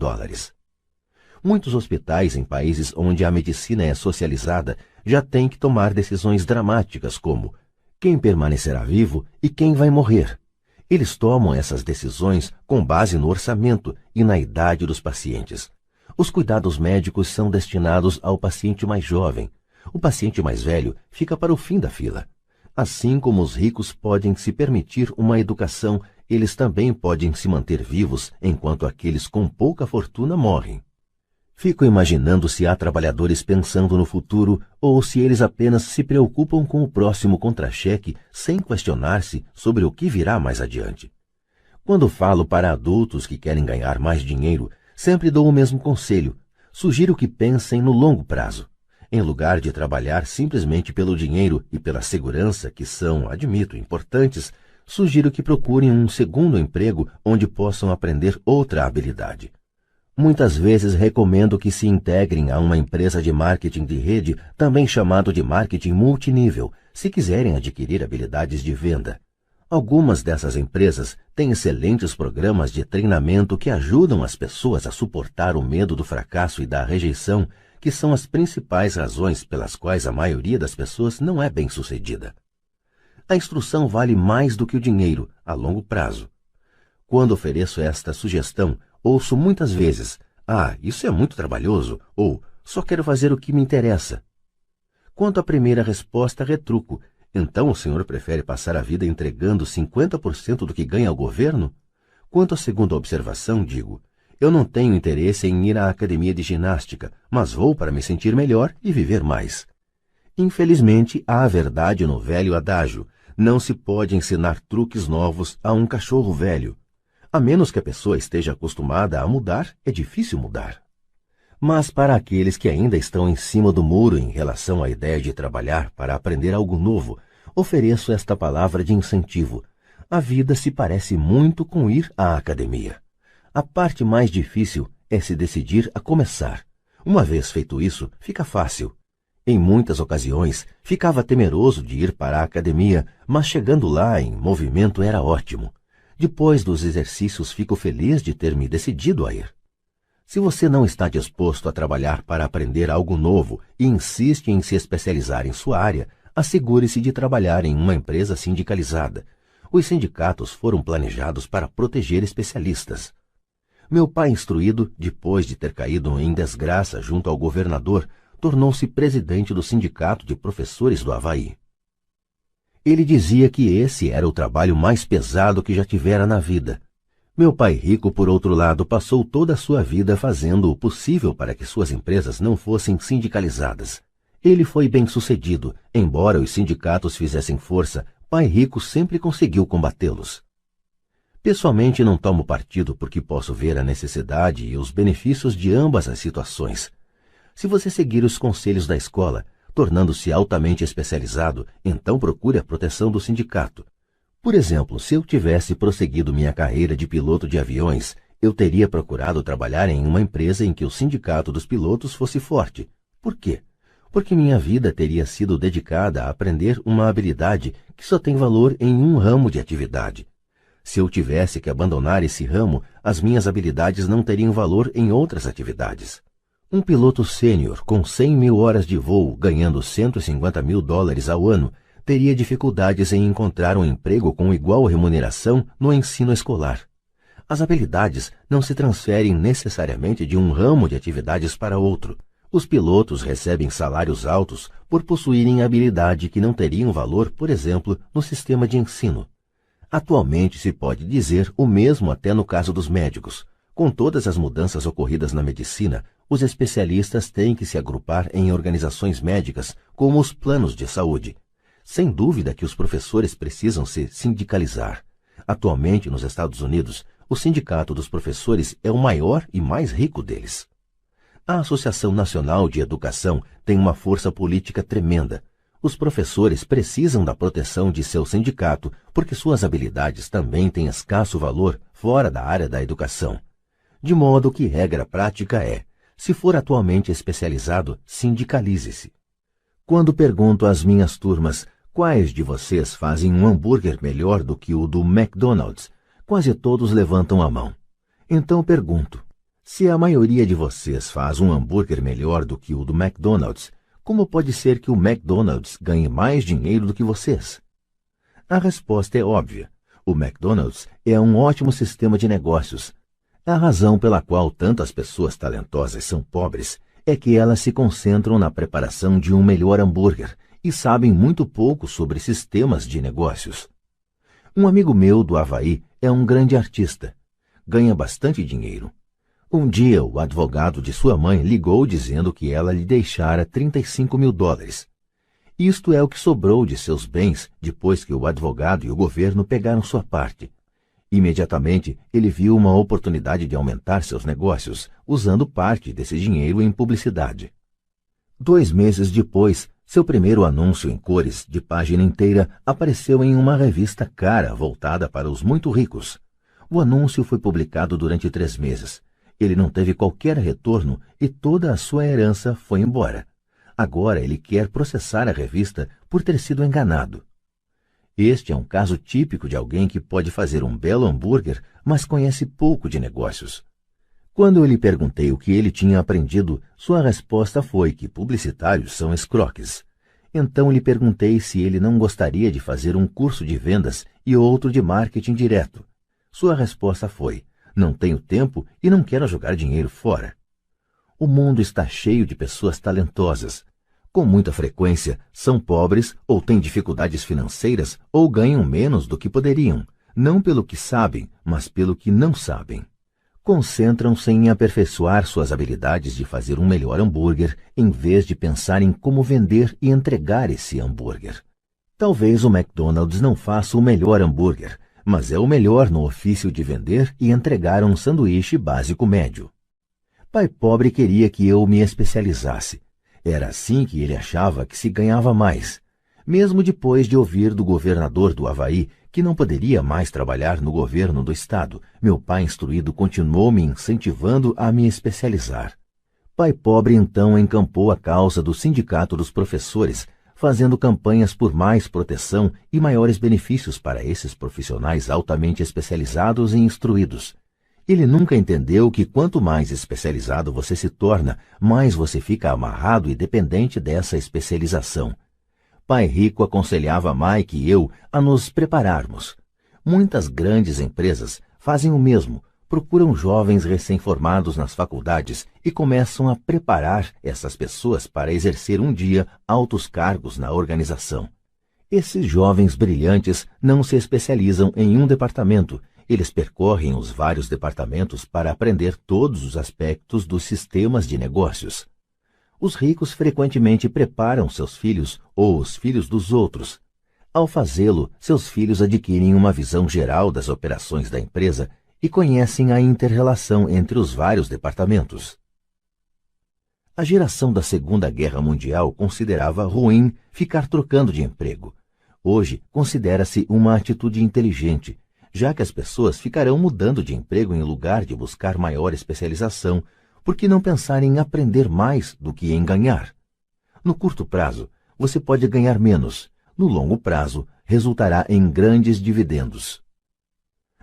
Muitos hospitais em países onde a medicina é socializada já têm que tomar decisões dramáticas como quem permanecerá vivo e quem vai morrer. Eles tomam essas decisões com base no orçamento e na idade dos pacientes. Os cuidados médicos são destinados ao paciente mais jovem. O paciente mais velho fica para o fim da fila. Assim como os ricos podem se permitir uma educação, eles também podem se manter vivos enquanto aqueles com pouca fortuna morrem. Fico imaginando se há trabalhadores pensando no futuro ou se eles apenas se preocupam com o próximo contra-cheque sem questionar-se sobre o que virá mais adiante. Quando falo para adultos que querem ganhar mais dinheiro, sempre dou o mesmo conselho. Sugiro que pensem no longo prazo. Em lugar de trabalhar simplesmente pelo dinheiro e pela segurança, que são, admito, importantes, sugiro que procurem um segundo emprego onde possam aprender outra habilidade. Muitas vezes recomendo que se integrem a uma empresa de marketing de rede, também chamado de marketing multinível, se quiserem adquirir habilidades de venda. Algumas dessas empresas têm excelentes programas de treinamento que ajudam as pessoas a suportar o medo do fracasso e da rejeição, que são as principais razões pelas quais a maioria das pessoas não é bem-sucedida. A instrução vale mais do que o dinheiro, a longo prazo. Quando ofereço esta sugestão, ouço muitas vezes: isso é muito trabalhoso, ou só quero fazer o que me interessa. Quanto à primeira resposta, retruco: então o senhor prefere passar a vida entregando 50% do que ganha ao governo? Quanto à segunda observação, digo: eu não tenho interesse em ir à academia de ginástica, mas vou para me sentir melhor e viver mais. Infelizmente, há a verdade no velho adágio: não se pode ensinar truques novos a um cachorro velho. A menos que a pessoa esteja acostumada a mudar, é difícil mudar. Mas para aqueles que ainda estão em cima do muro em relação à ideia de trabalhar para aprender algo novo, ofereço esta palavra de incentivo: a vida se parece muito com ir à academia. A parte mais difícil é se decidir a começar. Uma vez feito isso, fica fácil. Em muitas ocasiões, ficava temeroso de ir para a academia, mas chegando lá em movimento era ótimo. Depois dos exercícios, fico feliz de ter me decidido a ir. Se você não está disposto a trabalhar para aprender algo novo e insiste em se especializar em sua área, assegure-se de trabalhar em uma empresa sindicalizada. Os sindicatos foram planejados para proteger especialistas. Meu pai instruído, depois de ter caído em desgraça junto ao governador, tornou-se presidente do Sindicato de Professores do Havaí. Ele dizia que esse era o trabalho mais pesado que já tivera na vida. Meu pai rico, por outro lado, passou toda a sua vida fazendo o possível para que suas empresas não fossem sindicalizadas. Ele foi bem-sucedido, embora os sindicatos fizessem força, pai rico sempre conseguiu combatê-los. Pessoalmente não tomo partido porque posso ver a necessidade e os benefícios de ambas as situações. Se você seguir os conselhos da escola, tornando-se altamente especializado, então procure a proteção do sindicato. Por exemplo, se eu tivesse prosseguido minha carreira de piloto de aviões, eu teria procurado trabalhar em uma empresa em que o sindicato dos pilotos fosse forte. Por quê? Porque minha vida teria sido dedicada a aprender uma habilidade que só tem valor em um ramo de atividade. Se eu tivesse que abandonar esse ramo, as minhas habilidades não teriam valor em outras atividades. Um piloto sênior com 100 mil horas de voo, ganhando $150 mil ao ano, teria dificuldades em encontrar um emprego com igual remuneração no ensino escolar. As habilidades não se transferem necessariamente de um ramo de atividades para outro. Os pilotos recebem salários altos por possuírem habilidade que não teriam valor, por exemplo, no sistema de ensino. Atualmente se pode dizer o mesmo até no caso dos médicos. Com todas as mudanças ocorridas na medicina, os especialistas têm que se agrupar em organizações médicas, como os planos de saúde. Sem dúvida que os professores precisam se sindicalizar. Atualmente, nos Estados Unidos, o Sindicato dos Professores é o maior e mais rico deles. A Associação Nacional de Educação tem uma força política tremenda. Os professores precisam da proteção de seu sindicato porque suas habilidades também têm escasso valor fora da área da educação. De modo que regra prática é, se for atualmente especializado, sindicalize-se. Quando pergunto às minhas turmas quais de vocês fazem um hambúrguer melhor do que o do McDonald's, quase todos levantam a mão. Então pergunto, se a maioria de vocês faz um hambúrguer melhor do que o do McDonald's, como pode ser que o McDonald's ganhe mais dinheiro do que vocês? A resposta é óbvia. O McDonald's é um ótimo sistema de negócios. A razão pela qual tantas pessoas talentosas são pobres é que elas se concentram na preparação de um melhor hambúrguer e sabem muito pouco sobre sistemas de negócios. Um amigo meu do Havaí é um grande artista. Ganha bastante dinheiro. Um dia, o advogado de sua mãe ligou dizendo que ela lhe deixara $35 mil. Isto é o que sobrou de seus bens depois que o advogado e o governo pegaram sua parte. Imediatamente, ele viu uma oportunidade de aumentar seus negócios, usando parte desse dinheiro em publicidade. 2 meses depois, seu primeiro anúncio em cores, de página inteira, apareceu em uma revista cara voltada para os muito ricos. O anúncio foi publicado durante 3 meses. Ele não teve qualquer retorno e toda a sua herança foi embora. Agora ele quer processar a revista por ter sido enganado. Este é um caso típico de alguém que pode fazer um belo hambúrguer, mas conhece pouco de negócios. Quando eu lhe perguntei o que ele tinha aprendido, sua resposta foi que publicitários são escroques. Então lhe perguntei se ele não gostaria de fazer um curso de vendas e outro de marketing direto. Sua resposta foi: não tenho tempo e não quero jogar dinheiro fora. O mundo está cheio de pessoas talentosas. Com muita frequência, são pobres ou têm dificuldades financeiras ou ganham menos do que poderiam, não pelo que sabem, mas pelo que não sabem. Concentram-se em aperfeiçoar suas habilidades de fazer um melhor hambúrguer, em vez de pensar em como vender e entregar esse hambúrguer. Talvez o McDonald's não faça o melhor hambúrguer, mas é o melhor no ofício de vender e entregar um sanduíche básico médio. Pai pobre queria que eu me especializasse. Era assim que ele achava que se ganhava mais. Mesmo depois de ouvir do governador do Havaí que não poderia mais trabalhar no governo do estado, meu pai instruído continuou me incentivando a me especializar. Pai pobre então encampou a causa do Sindicato dos Professores, fazendo campanhas por mais proteção e maiores benefícios para esses profissionais altamente especializados e instruídos. Ele nunca entendeu que quanto mais especializado você se torna, mais você fica amarrado e dependente dessa especialização. Pai Rico aconselhava Mike e eu a nos prepararmos. Muitas grandes empresas fazem o mesmo, procuram jovens recém-formados nas faculdades e começam a preparar essas pessoas para exercer um dia altos cargos na organização. Esses jovens brilhantes não se especializam em um departamento. Eles percorrem os vários departamentos para aprender todos os aspectos dos sistemas de negócios. Os ricos frequentemente preparam seus filhos ou os filhos dos outros. Ao fazê-lo, seus filhos adquirem uma visão geral das operações da empresa e conhecem a inter-relação entre os vários departamentos. A geração da Segunda Guerra Mundial considerava ruim ficar trocando de emprego. Hoje, considera-se uma atitude inteligente, já que as pessoas ficarão mudando de emprego em lugar de buscar maior especialização, por que não pensar em aprender mais do que em ganhar? No curto prazo, você pode ganhar menos. No longo prazo, resultará em grandes dividendos.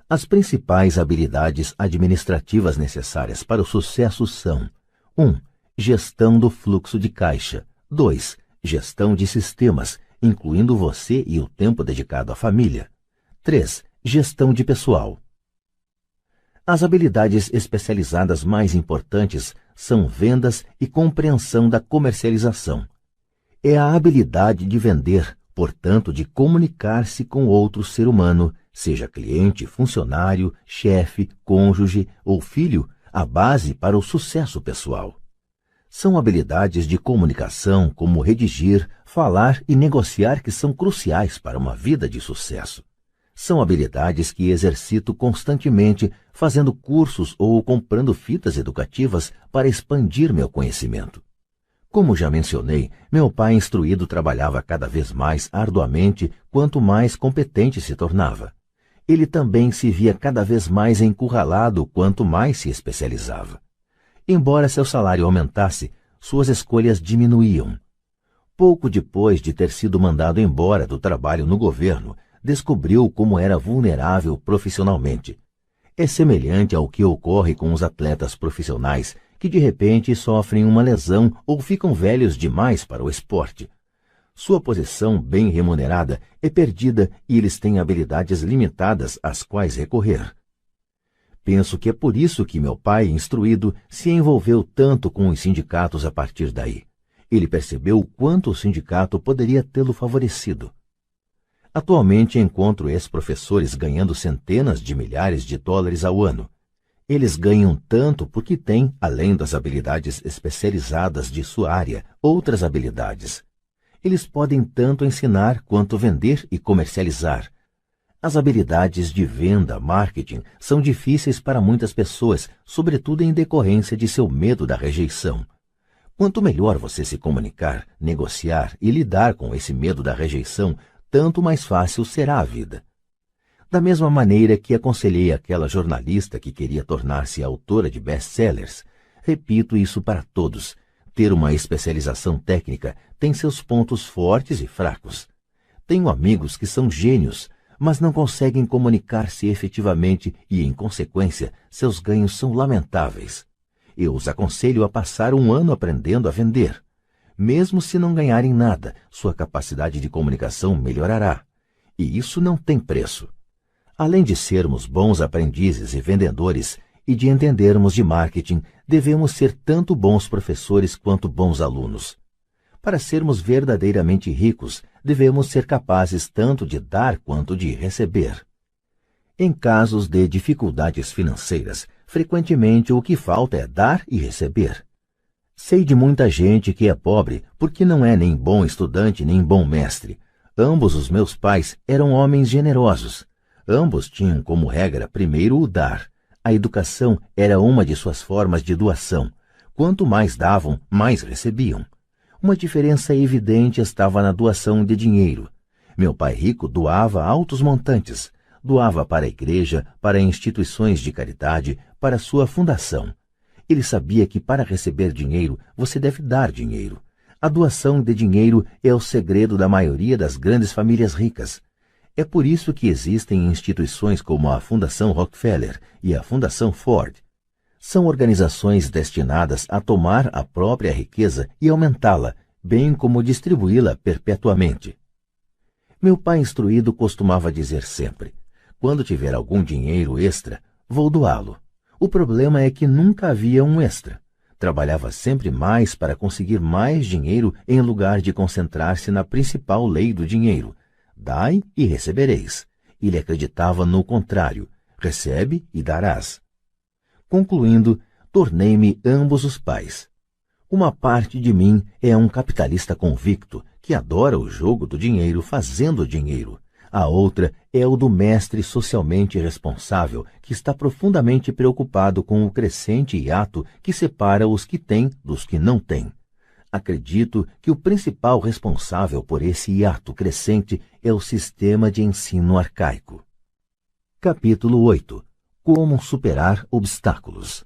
As principais habilidades administrativas necessárias para o sucesso são: 1. Gestão do fluxo de caixa. 2. Gestão de sistemas, incluindo você e o tempo dedicado à família. 3. Gestão de pessoal. As habilidades especializadas mais importantes são vendas e compreensão da comercialização. É a habilidade de vender, portanto, de comunicar-se com outro ser humano, seja cliente, funcionário, chefe, cônjuge ou filho, a base para o sucesso pessoal. São habilidades de comunicação como redigir, falar e negociar que são cruciais para uma vida de sucesso. São habilidades que exercito constantemente, fazendo cursos ou comprando fitas educativas para expandir meu conhecimento. Como já mencionei, meu pai instruído trabalhava cada vez mais arduamente quanto mais competente se tornava. Ele também se via cada vez mais encurralado quanto mais se especializava. Embora seu salário aumentasse, suas escolhas diminuíam. Pouco depois de ter sido mandado embora do trabalho no governo, descobriu como era vulnerável profissionalmente. É semelhante ao que ocorre com os atletas profissionais, que de repente sofrem uma lesão ou ficam velhos demais para o esporte. Sua posição bem remunerada é perdida e eles têm habilidades limitadas às quais recorrer. Penso que é por isso que meu pai, instruído, se envolveu tanto com os sindicatos a partir daí. Ele percebeu o quanto o sindicato poderia tê-lo favorecido. Atualmente encontro ex-professores ganhando centenas de milhares de dólares ao ano. Eles ganham tanto porque têm, além das habilidades especializadas de sua área, outras habilidades. Eles podem tanto ensinar quanto vender e comercializar. As habilidades de venda, marketing, são difíceis para muitas pessoas, sobretudo em decorrência de seu medo da rejeição. Quanto melhor você se comunicar, negociar e lidar com esse medo da rejeição, tanto mais fácil será a vida. Da mesma maneira que aconselhei aquela jornalista que queria tornar-se autora de best-sellers, repito isso para todos. Ter uma especialização técnica tem seus pontos fortes e fracos. Tenho amigos que são gênios, mas não conseguem comunicar-se efetivamente e, em consequência, seus ganhos são lamentáveis. Eu os aconselho a passar um ano aprendendo a vender. Mesmo se não ganharem nada, sua capacidade de comunicação melhorará. E isso não tem preço. Além de sermos bons aprendizes e vendedores e de entendermos de marketing, devemos ser tanto bons professores quanto bons alunos. Para sermos verdadeiramente ricos, devemos ser capazes tanto de dar quanto de receber. Em casos de dificuldades financeiras, frequentemente o que falta é dar e receber. Sei de muita gente que é pobre porque não é nem bom estudante nem bom mestre. Ambos os meus pais eram homens generosos. Ambos tinham como regra primeiro o dar. A educação era uma de suas formas de doação. Quanto mais davam, mais recebiam. Uma diferença evidente estava na doação de dinheiro. Meu pai rico doava altos montantes. Doava para a igreja, para instituições de caridade, para sua fundação. Ele sabia que para receber dinheiro, você deve dar dinheiro. A doação de dinheiro é o segredo da maioria das grandes famílias ricas. É por isso que existem instituições como a Fundação Rockefeller e a Fundação Ford. São organizações destinadas a tomar a própria riqueza e aumentá-la, bem como distribuí-la perpetuamente. Meu pai instruído costumava dizer sempre: quando tiver algum dinheiro extra, vou doá-lo. O problema é que nunca havia um extra. Trabalhava sempre mais para conseguir mais dinheiro em lugar de concentrar-se na principal lei do dinheiro: dai e recebereis. Ele acreditava no contrário: recebe e darás. Concluindo, tornei-me ambos os pais. Uma parte de mim é um capitalista convicto que adora o jogo do dinheiro fazendo dinheiro. A outra é o do mestre socialmente responsável que está profundamente preocupado com o crescente hiato que separa os que têm dos que não têm. Acredito que o principal responsável por esse hiato crescente é o sistema de ensino arcaico. Capítulo 8. Como superar obstáculos.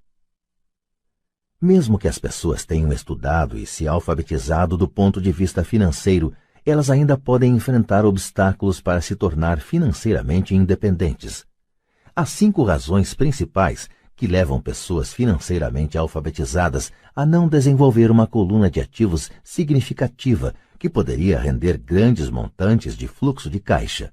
Mesmo que as pessoas tenham estudado e se alfabetizado do ponto de vista financeiro, elas ainda podem enfrentar obstáculos para se tornar financeiramente independentes. Há 5 razões principais que levam pessoas financeiramente alfabetizadas a não desenvolver uma coluna de ativos significativa que poderia render grandes montantes de fluxo de caixa.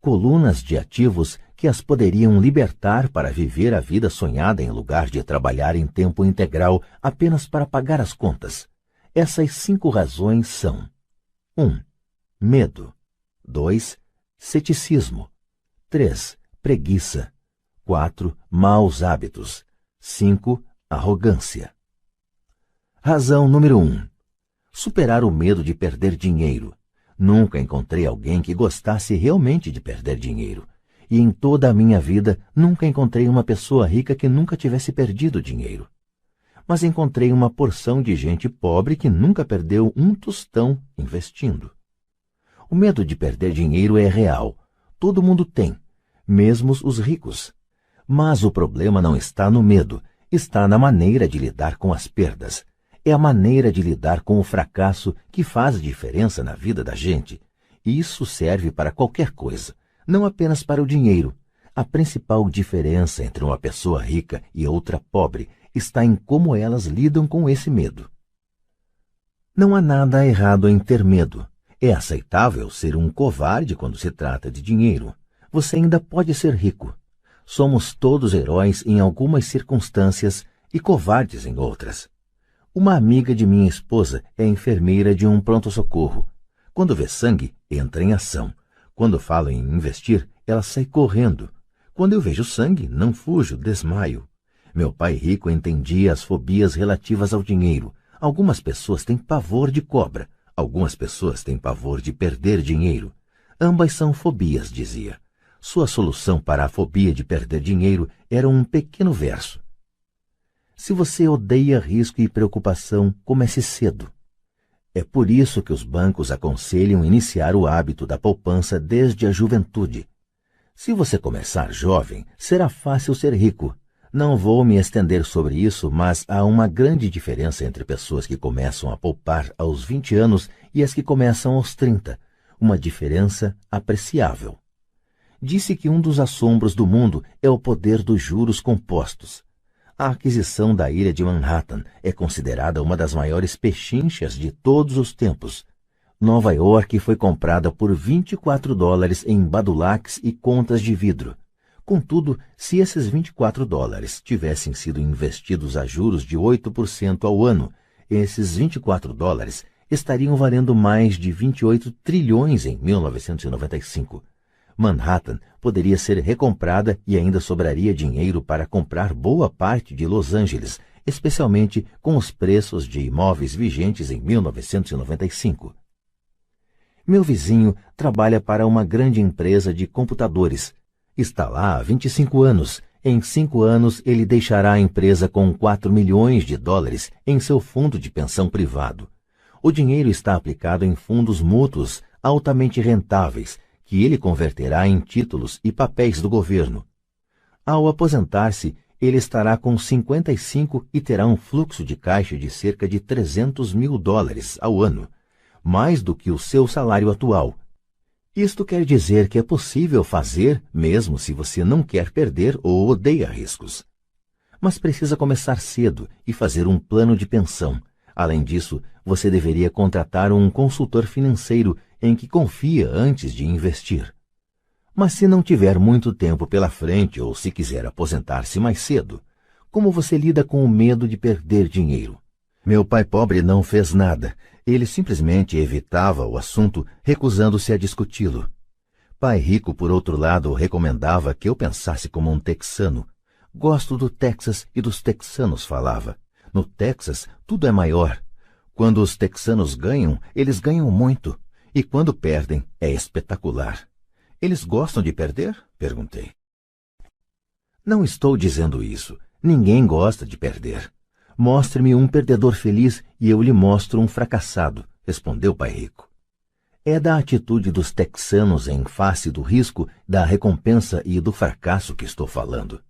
Colunas de ativos que as poderiam libertar para viver a vida sonhada em lugar de trabalhar em tempo integral apenas para pagar as contas. Essas 5 razões são: 1. Medo. 2. Ceticismo. 3. Preguiça. 4. Maus hábitos. 5. Arrogância. Razão número 1. Superar o medo de perder dinheiro. Nunca encontrei alguém que gostasse realmente de perder dinheiro. E em toda a minha vida, nunca encontrei uma pessoa rica que nunca tivesse perdido dinheiro. Mas encontrei uma porção de gente pobre que nunca perdeu um tostão investindo. O medo de perder dinheiro é real. Todo mundo tem, mesmo os ricos. Mas o problema não está no medo, está na maneira de lidar com as perdas. É a maneira de lidar com o fracasso que faz diferença na vida da gente. E isso serve para qualquer coisa, não apenas para o dinheiro. A principal diferença entre uma pessoa rica e outra pobre está em como elas lidam com esse medo. Não há nada errado em ter medo. É aceitável ser um covarde quando se trata de dinheiro. Você ainda pode ser rico. Somos todos heróis em algumas circunstâncias e covardes em outras. Uma amiga de minha esposa é enfermeira de um pronto-socorro. Quando vê sangue, entra em ação. Quando falo em investir, ela sai correndo. Quando eu vejo sangue, não fujo, desmaio. Meu pai rico entendia as fobias relativas ao dinheiro. Algumas pessoas têm pavor de cobra. Algumas pessoas têm pavor de perder dinheiro. Ambas são fobias, dizia. Sua solução para a fobia de perder dinheiro era um pequeno verso. Se você odeia risco e preocupação, comece cedo. É por isso que os bancos aconselham iniciar o hábito da poupança desde a juventude. Se você começar jovem, será fácil ser rico. Não vou me estender sobre isso, mas há uma grande diferença entre pessoas que começam a poupar aos 20 anos e as que começam aos 30. Uma diferença apreciável. Disse que um dos assombros do mundo é o poder dos juros compostos. A aquisição da ilha de Manhattan é considerada uma das maiores pechinchas de todos os tempos. Nova York foi comprada por $24 em badulaques e contas de vidro. Contudo, se esses $24 tivessem sido investidos a juros de 8% ao ano, esses $24 estariam valendo mais de 28 trilhões em 1995. Manhattan poderia ser recomprada e ainda sobraria dinheiro para comprar boa parte de Los Angeles, especialmente com os preços de imóveis vigentes em 1995. Meu vizinho trabalha para uma grande empresa de computadores. Está lá há 25 anos. Em 5 anos, ele deixará a empresa com $4 milhões em seu fundo de pensão privado. O dinheiro está aplicado em fundos mútuos altamente rentáveis, que ele converterá em títulos e papéis do governo. Ao aposentar-se, ele estará com 55 e terá um fluxo de caixa de cerca de $300 mil ao ano, mais do que o seu salário atual. Isto quer dizer que é possível fazer mesmo se você não quer perder ou odeia riscos. Mas precisa começar cedo e fazer um plano de pensão. Além disso, você deveria contratar um consultor financeiro em que confia antes de investir. Mas se não tiver muito tempo pela frente ou se quiser aposentar-se mais cedo, como você lida com o medo de perder dinheiro? Meu pai pobre não fez nada. Ele simplesmente evitava o assunto, recusando-se a discuti-lo. Pai rico, por outro lado, recomendava que eu pensasse como um texano. Gosto do Texas e dos texanos, falava. No Texas, tudo é maior. Quando os texanos ganham, eles ganham muito. E quando perdem, é espetacular. Eles gostam de perder? Perguntei. Não estou dizendo isso. Ninguém gosta de perder. Mostre-me um perdedor feliz e eu lhe mostro um fracassado, respondeu Pai Rico. É da atitude dos texanos em face do risco, da recompensa e do fracasso que estou falando.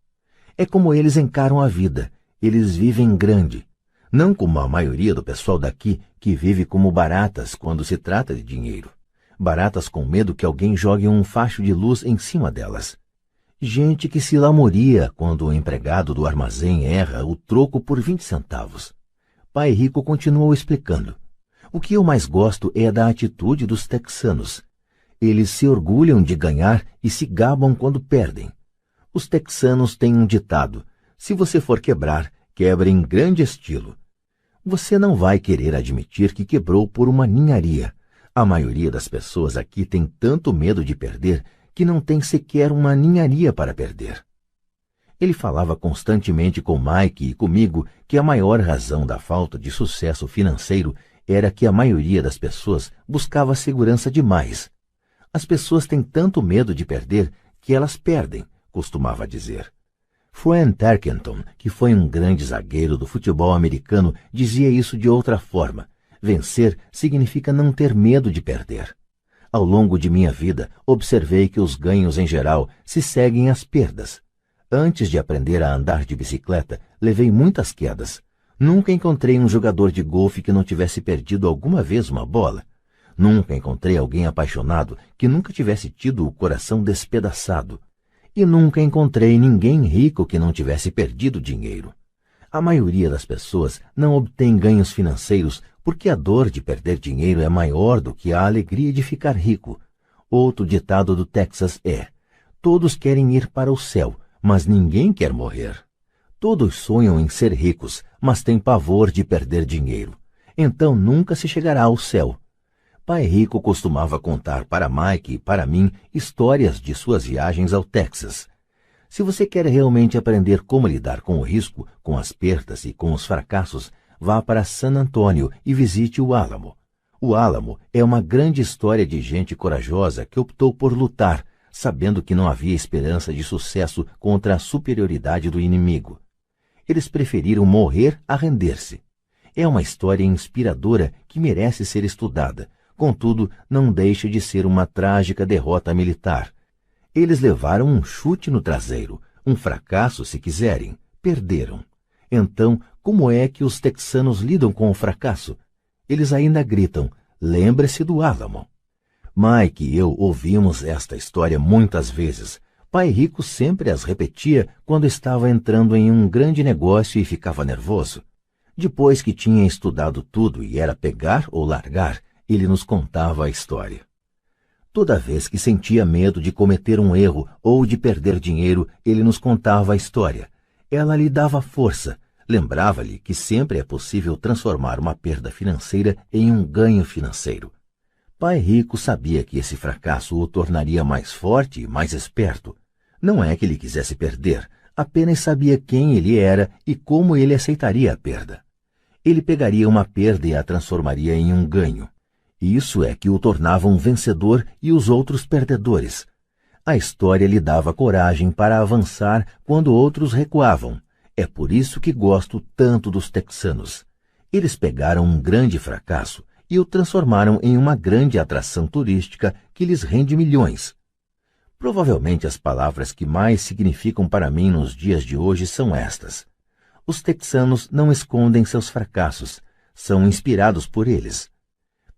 É como eles encaram a vida. Eles vivem grande. Não como a maioria do pessoal daqui, que vive como baratas quando se trata de dinheiro. Baratas com medo que alguém jogue um facho de luz em cima delas. Gente que se lamoria quando o empregado do armazém erra o troco por 20 centavos. Pai Rico continuou explicando. O que eu mais gosto é da atitude dos texanos. Eles se orgulham de ganhar e se gabam quando perdem. Os texanos têm um ditado: se você for quebrar, quebre em grande estilo. Você não vai querer admitir que quebrou por uma ninharia. A maioria das pessoas aqui tem tanto medo de perder que não tem sequer uma ninharia para perder. Ele falava constantemente com Mike e comigo que a maior razão da falta de sucesso financeiro era que a maioria das pessoas buscava segurança demais. As pessoas têm tanto medo de perder que elas perdem, costumava dizer. Fran Tarkenton, que foi um grande zagueiro do futebol americano, dizia isso de outra forma. Vencer significa não ter medo de perder. Ao longo de minha vida, observei que os ganhos em geral se seguem às perdas. Antes de aprender a andar de bicicleta, levei muitas quedas. Nunca encontrei um jogador de golfe que não tivesse perdido alguma vez uma bola. Nunca encontrei alguém apaixonado que nunca tivesse tido o coração despedaçado. E nunca encontrei ninguém rico que não tivesse perdido dinheiro. A maioria das pessoas não obtém ganhos financeiros porque a dor de perder dinheiro é maior do que a alegria de ficar rico. Outro ditado do Texas é: todos querem ir para o céu, mas ninguém quer morrer. Todos sonham em ser ricos, mas têm pavor de perder dinheiro. Então nunca se chegará ao céu. Pai Rico costumava contar para Mike e para mim histórias de suas viagens ao Texas. Se você quer realmente aprender como lidar com o risco, com as perdas e com os fracassos, vá para San Antônio e visite o Álamo. O Álamo é uma grande história de gente corajosa que optou por lutar, sabendo que não havia esperança de sucesso contra a superioridade do inimigo. Eles preferiram morrer a render-se. É uma história inspiradora que merece ser estudada, contudo, não deixa de ser uma trágica derrota militar. Eles levaram um chute no traseiro, um fracasso se quiserem, perderam. Então, como é que os texanos lidam com o fracasso? Eles ainda gritam: lembre-se do Álamo. Mike e eu ouvimos esta história muitas vezes. Pai Rico sempre as repetia quando estava entrando em um grande negócio e ficava nervoso. Depois que tinha estudado tudo e era pegar ou largar, ele nos contava a história. Toda vez que sentia medo de cometer um erro ou de perder dinheiro, ele nos contava a história. Ela lhe dava força. Lembrava-lhe que sempre é possível transformar uma perda financeira em um ganho financeiro. Pai Rico sabia que esse fracasso o tornaria mais forte e mais esperto. Não é que ele quisesse perder, apenas sabia quem ele era e como ele aceitaria a perda. Ele pegaria uma perda e a transformaria em um ganho. Isso é que o tornava um vencedor e os outros perdedores. A história lhe dava coragem para avançar quando outros recuavam. É por isso que gosto tanto dos texanos. Eles pegaram um grande fracasso e o transformaram em uma grande atração turística que lhes rende milhões. Provavelmente as palavras que mais significam para mim nos dias de hoje são estas. Os texanos não escondem seus fracassos, são inspirados por eles.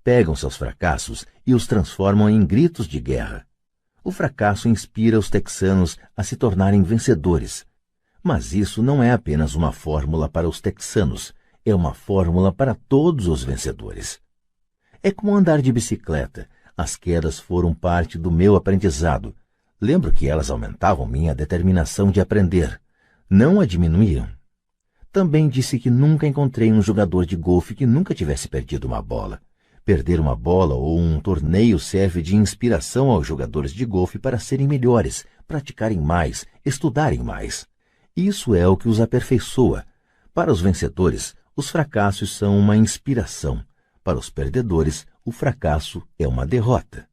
pegam seus fracassos e os transformam em gritos de guerra. O fracasso inspira os texanos a se tornarem vencedores. Mas isso não é apenas uma fórmula para os texanos, é uma fórmula para todos os vencedores. É como andar de bicicleta. As quedas foram parte do meu aprendizado. Lembro que elas aumentavam minha determinação de aprender. Não a diminuíam. Também disse que nunca encontrei um jogador de golfe que nunca tivesse perdido uma bola. Perder uma bola ou um torneio serve de inspiração aos jogadores de golfe para serem melhores, praticarem mais, estudarem mais. Isso é o que os aperfeiçoa. Para os vencedores, os fracassos são uma inspiração. Para os perdedores, o fracasso é uma derrota.